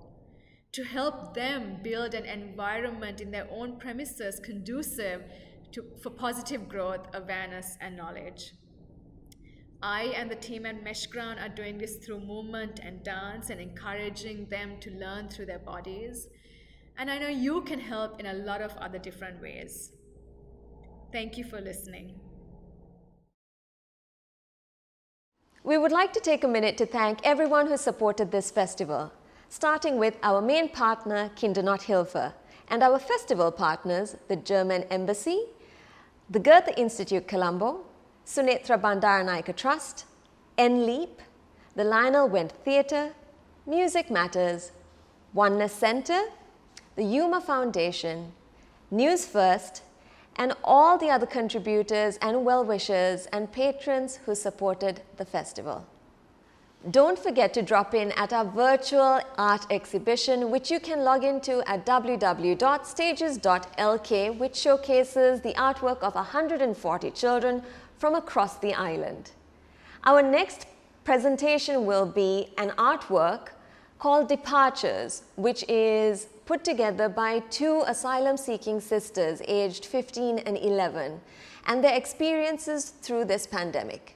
To help them build an environment in their own premises conducive for positive growth, awareness, and knowledge. I and the team at Meshground are doing this through movement and dance and encouraging them to learn through their bodies. And I know you can help in a lot of other different ways. Thank you for listening. We would like to take a minute to thank everyone who supported this festival, starting with our main partner, Kindernothilfe, and our festival partners, the German Embassy, the Goethe Institute Colombo, Sunetra Bandaranaike Trust, NLEAP, the Lionel Wendt Theatre, Music Matters, Oneness Centre, the Yuma Foundation, News First, and all the other contributors and well-wishers and patrons who supported the festival. Don't forget to drop in at our virtual art exhibition, which you can log into at www.stages.lk, which showcases the artwork of 140 children from across the island. Our next presentation will be an artwork called Departures, which is put together by two asylum-seeking sisters aged 15 and 11, and their experiences through this pandemic.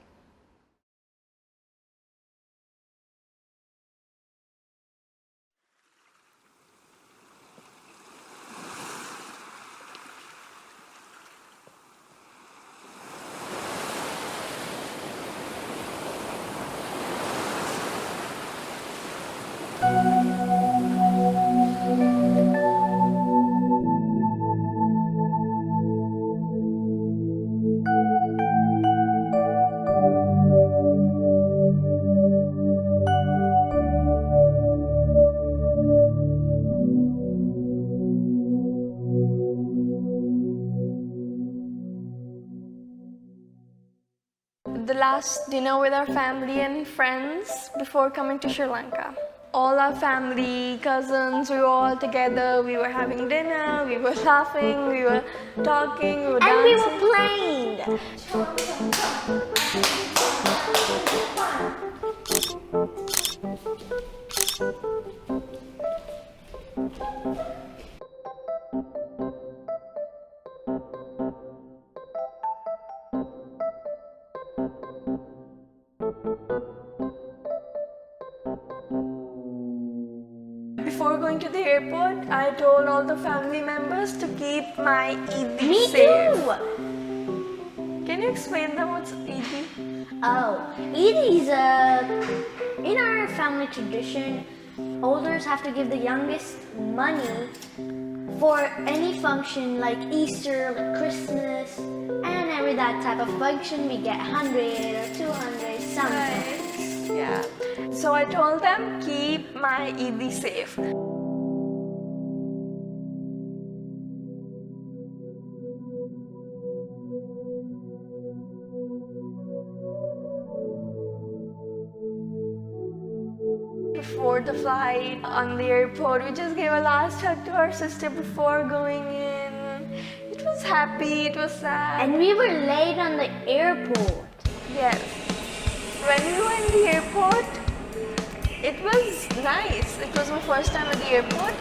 The last dinner with our family and friends before coming to Sri Lanka. All our family, cousins, we were all together, we were having dinner, we were laughing, we were talking, we were dancing. And we were playing. Before going to the airport, I told all the family members to keep my Eid safe. Too! Can you explain them what's Eid? Oh, Eid is in our family tradition, elders have to give the youngest money for any function like Easter, like Christmas, and every that type of function we get 100 or 200 something. Right. Yeah. So I told them, keep my Eid safe. Before the flight, on the airport, we just gave a last hug to our sister before going in. It was happy, it was sad. And we were late on the airport. Yes. When we were in the airport, it was nice. It was my first time at the airport.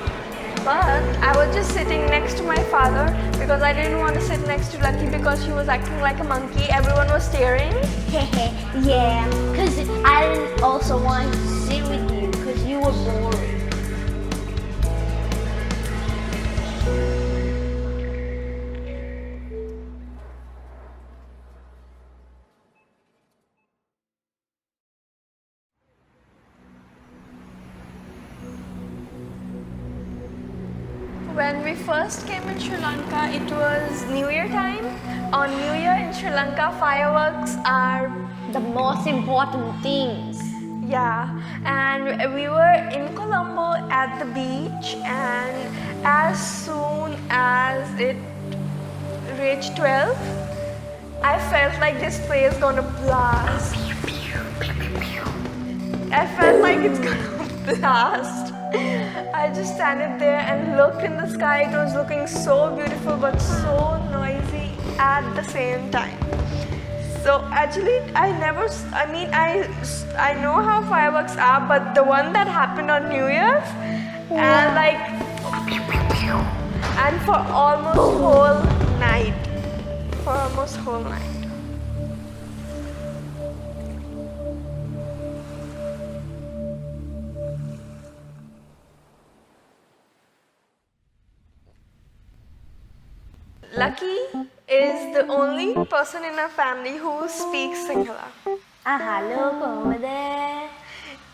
But I was just sitting next to my father because I didn't want to sit next to Lucky because he was acting like a monkey. Everyone was staring. Yeah, because I didn't also want to sit with you because you were boring. When we first came in Sri Lanka, it was New Year time. On New Year in Sri Lanka, fireworks are the most important things. Yeah, and we were in Colombo at the beach, and as soon as it reached 12, I felt like this place is gonna blast. I felt like it's gonna blast. I just standed there and looked in the sky. It was looking so beautiful but so noisy at the same time. So actually, I know how fireworks are, but the one that happened on New Year's, and and for almost whole night. Lucky is the only person in our family who speaks Sinhala. Hello, over there.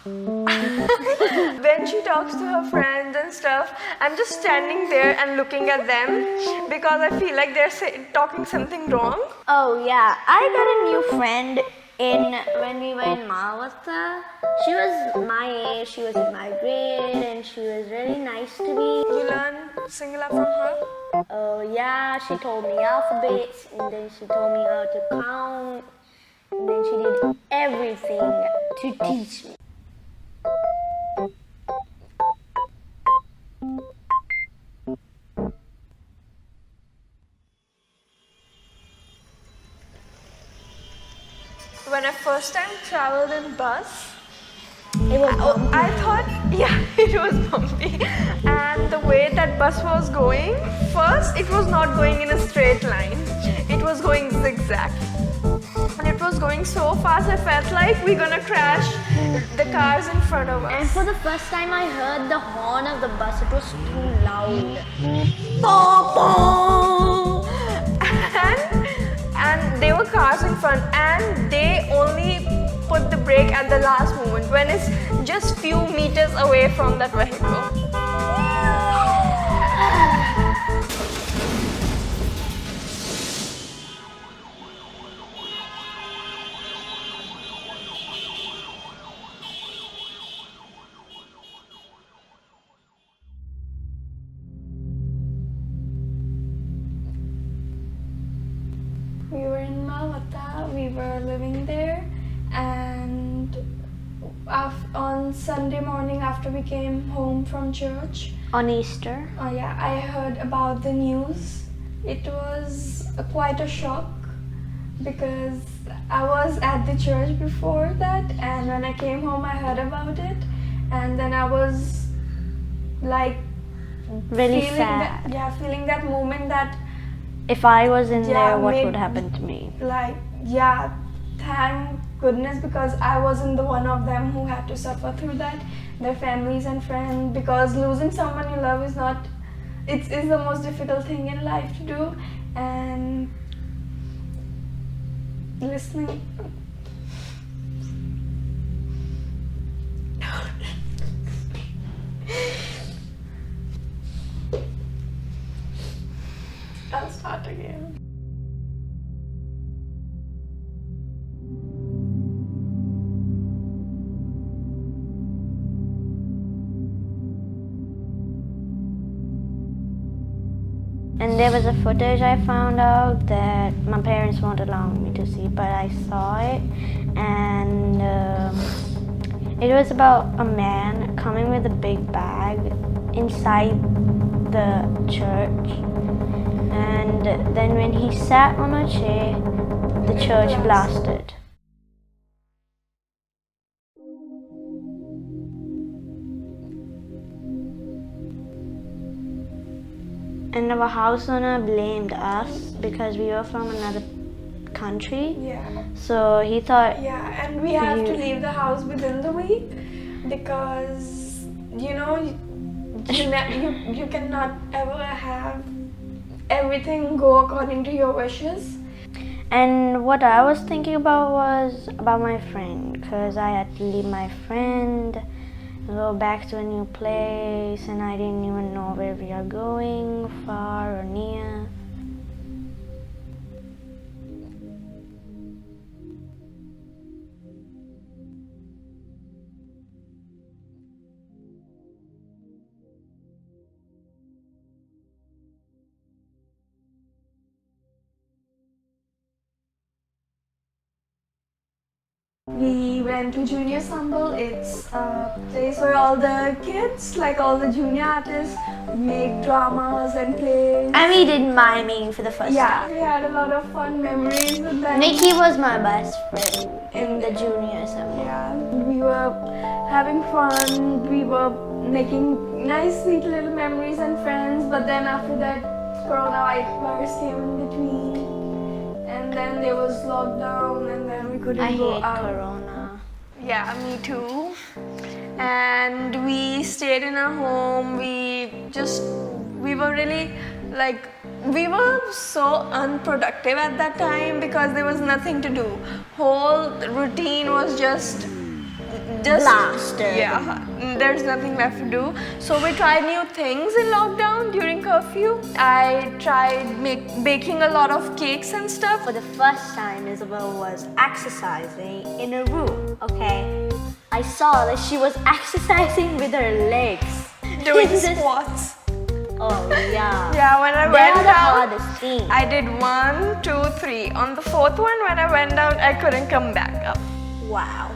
When she talks to her friends and stuff, I'm just standing there and looking at them because I feel like they're talking something wrong. Oh yeah, I got a new friend when we were in Malvata. She was my age, she was in my grade, and she was really nice to me. You learn Sinhala from her? Oh yeah, she told me alphabets, and then she told me how to count, and then she did everything to teach me. When I first time traveled in bus, It was bumpy. I thought, yeah, it was bumpy. And the way that bus was going, first it was not going in a straight line. It was going zigzag. And it was going so fast, I felt like we're gonna crash the cars in front of us. And for the first time I heard the horn of the bus, it was too loud. And there were cars in front, and they only put the brake at the last moment when it's just few meters away from that vehicle. We were in Malvata, we were living there, and on Sunday morning after we came home from church, On Easter. oh yeah, I heard about the news. It was quite a shock because I was at the church before that, and when I came home I heard about it, and then I was like Really feeling sad. feeling that moment that If I was in Yeah, there, what maybe- would happen to me? like, yeah, thank goodness, because I wasn't the one of them who had to suffer through that, their families and friends, because losing someone you love is not, it's the most difficult thing in life to do, and listening. I'll start again. And there was a footage I found out that my parents won't allow me to see, but I saw it, and it was about a man coming with a big bag inside the church, and then when he sat on a chair, the church blasted. And our house owner blamed us because we were from another country. Yeah. So he thought, Yeah, and we have to You- leave the house within the week because you cannot ever have everything go according to your wishes. and what I was thinking about was about my friend, because I had to leave my friend, go back to a new place, and I didn't even know where we are going, far or near. We went to Junior Sambal. It's a place where all the kids, like all the junior artists, make dramas and plays. And we did miming for the first time. We had a lot of fun memories with them. Nikki was my best friend in the junior assembly. Yeah, we were having fun. We were making nice, sweet little memories and friends. But then after that, coronavirus came in between. And then there was lockdown, and then we couldn't go out. I hate corona. Yeah, me too. And we stayed in our home. We were really we were so unproductive at that time because there was nothing to do. Whole routine was just blasted. Yeah, there's nothing left to do. So we tried new things in lockdown during curfew. I tried baking a lot of cakes and stuff. For the first time, Isabella was exercising in a room, okay? I saw that she was exercising with her legs. Doing squats. Oh, yeah. Yeah, when I They went are the out, hardest thing. I did 1, 2, 3. On the fourth one, when I went out, I couldn't come back up. Wow.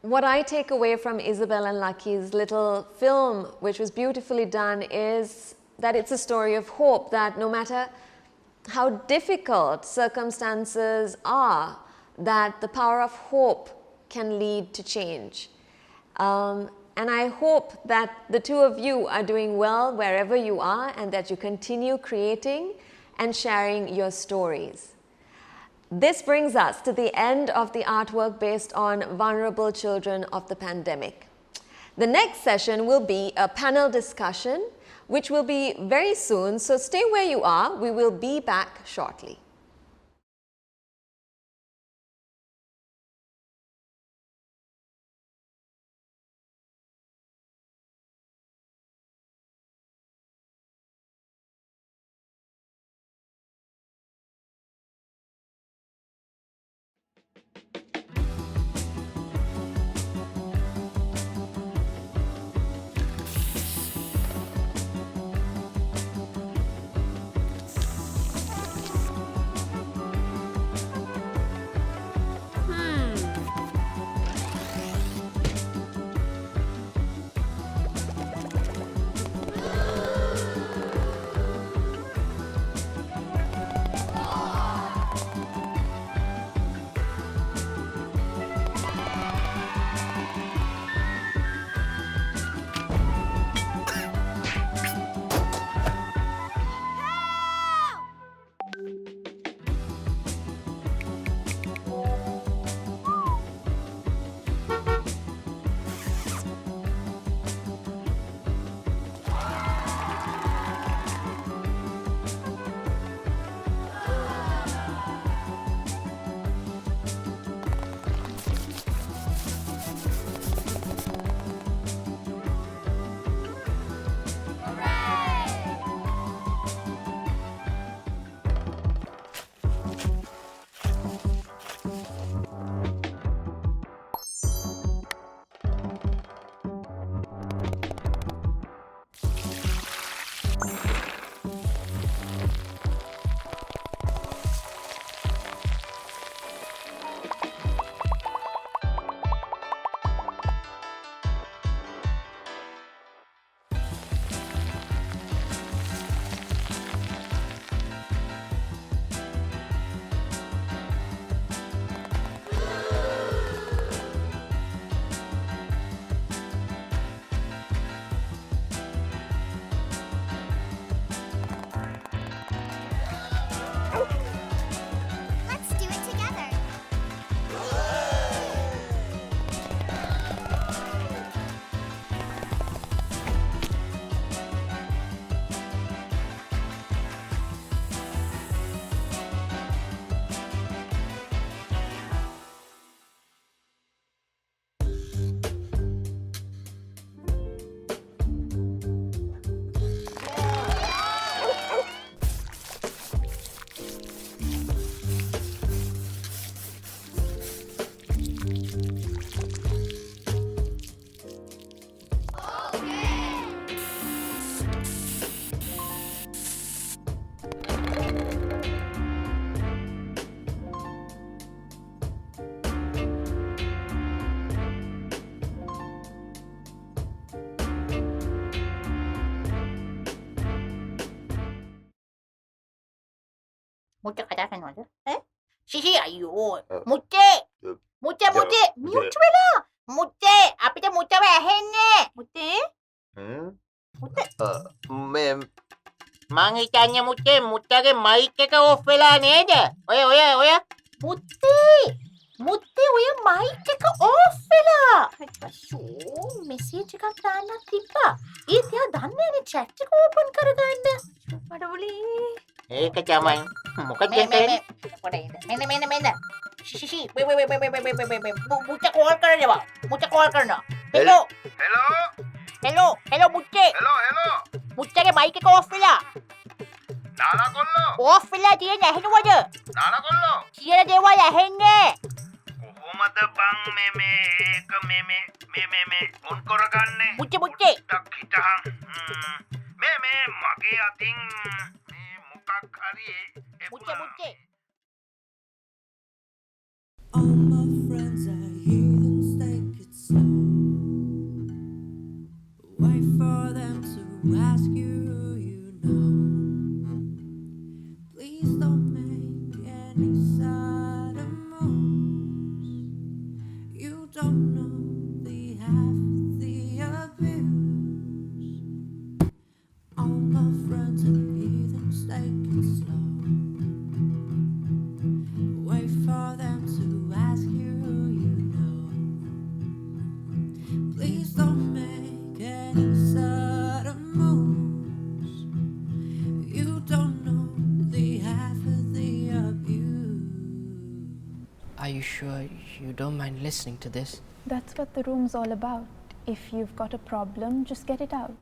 What I take away from Isabella and Lucky's little film, which was beautifully done, is that it's a story of hope, that no matter how difficult circumstances are, that the power of hope can lead to change. And I hope that the two of you are doing well wherever you are, and that you continue creating and sharing your stories. This brings us to the end of the artwork based on vulnerable children of the pandemic. The next session will be a panel discussion, which will be very soon, so stay where you are. We will be back shortly. මුච්ච කතා කරනවද? සිසි අයියෝ මුච්චේ මුච්චේ මුච්චේ mute වෙලා මුච්චේ අපිට මුච්චව ඇහෙන්නේ මුච්චේ මේ මං හිතන්නේ මුච්චේ මුච්චගේ mic එක ඔෆ් වෙලා නේද? ඔය මුත්තේ ඔය මයික් එක ඕෆ් වෙලා අයියෝ මෙසේජ් එකක් දාන්නත් තිබ්බා ඒත් එයා දන්නේ නැහැ chat එක ඕපන් කරගන්න මඩවලි ඒක තමයි මොකද කියන්නේ මෙන්න සිසි මුච්ච කෝල් කරනවා මුච්ච කෝල් කරනවා හෙලෝ මුච්චේ මුච්චගේ මයික් එක ඕෆ් වෙලා නාලා කොල්ලෝ ඕෆ් වෙලා තියෙන්නේ ඇහෙනවද නාලා කොල්ලෝ කියන දේවල් ඇහෙන්නේ කොහොමද බං මේ ඔන් කරගන්නේ මුච්චේ ඩක් හිටහන් මේ මගේ අතින් මේ මොකක් හරි මුච්චේ All my friends are heathens, take it slow. Wait for them to ask you who you know. Please don't don't mind listening to this. That's what the room's all about. If you've got a problem, just get it out.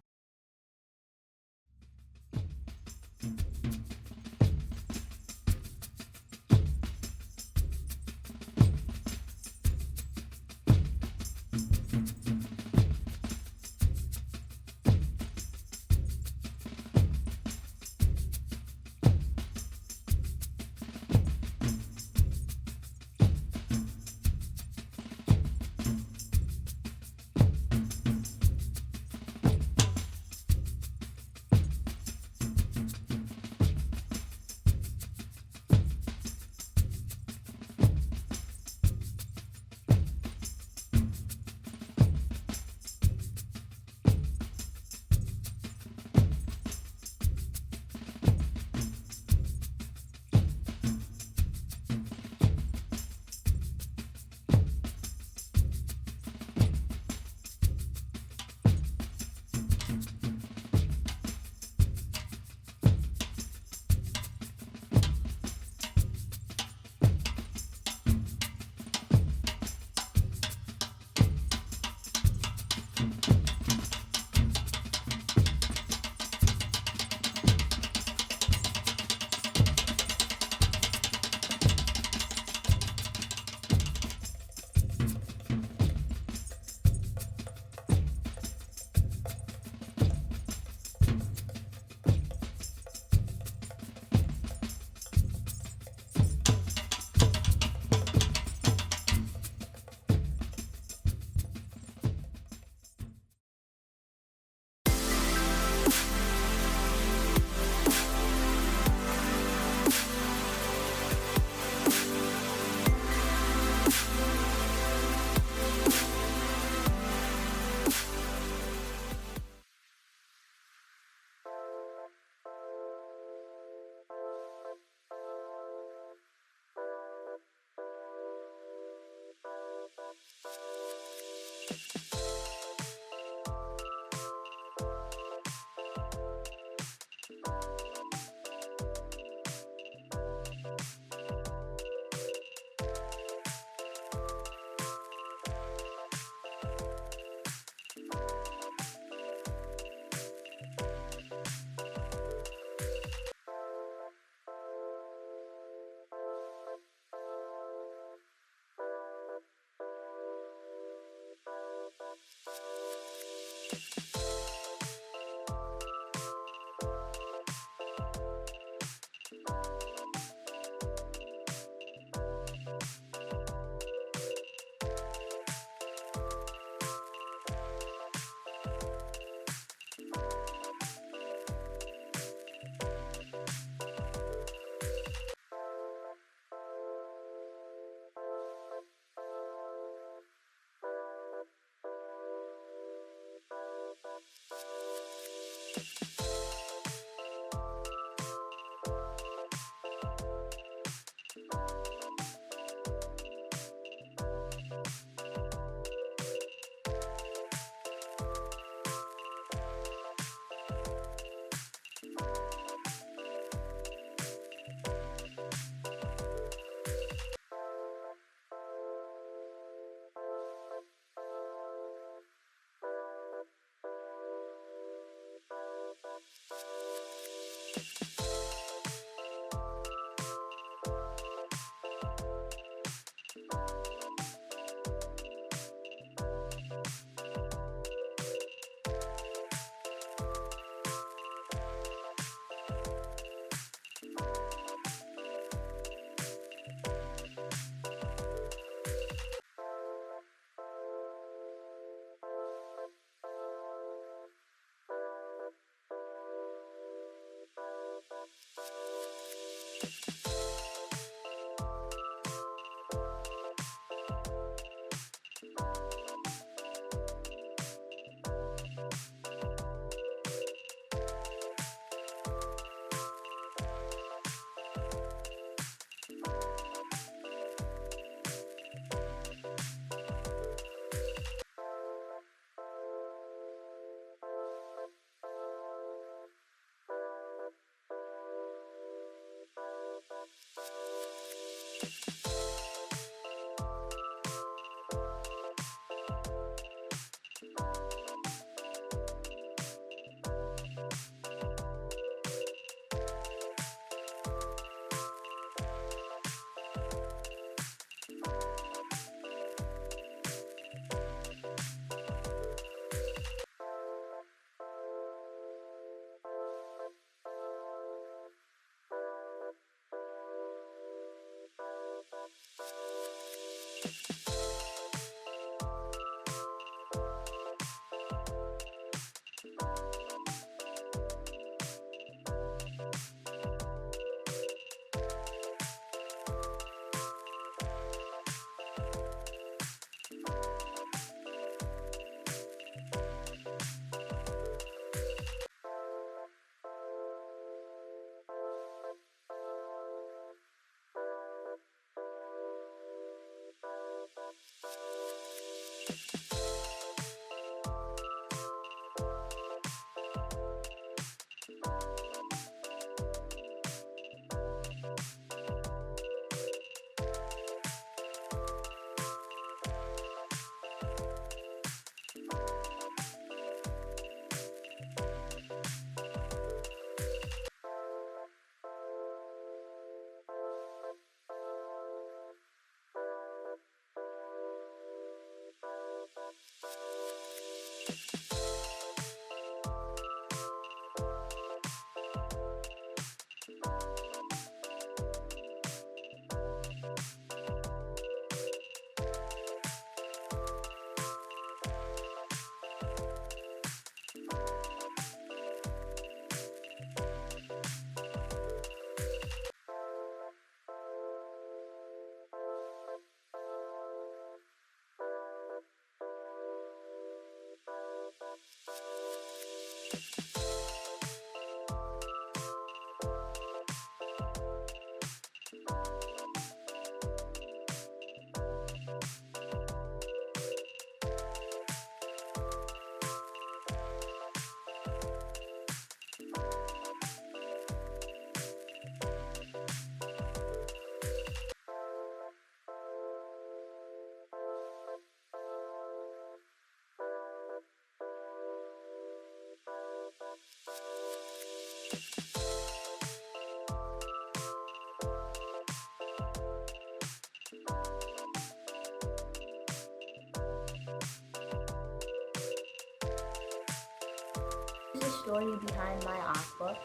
This is the story behind my artwork.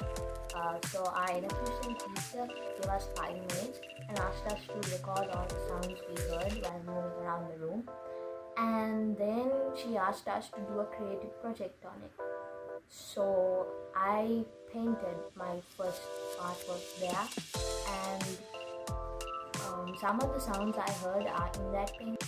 So our electrician teacher gave us 5 minutes and asked us to record all the sounds we heard while moving around the room. And then she asked us to do a creative project on it. So I painted my first artwork there, and some of the sounds I heard are in that painting.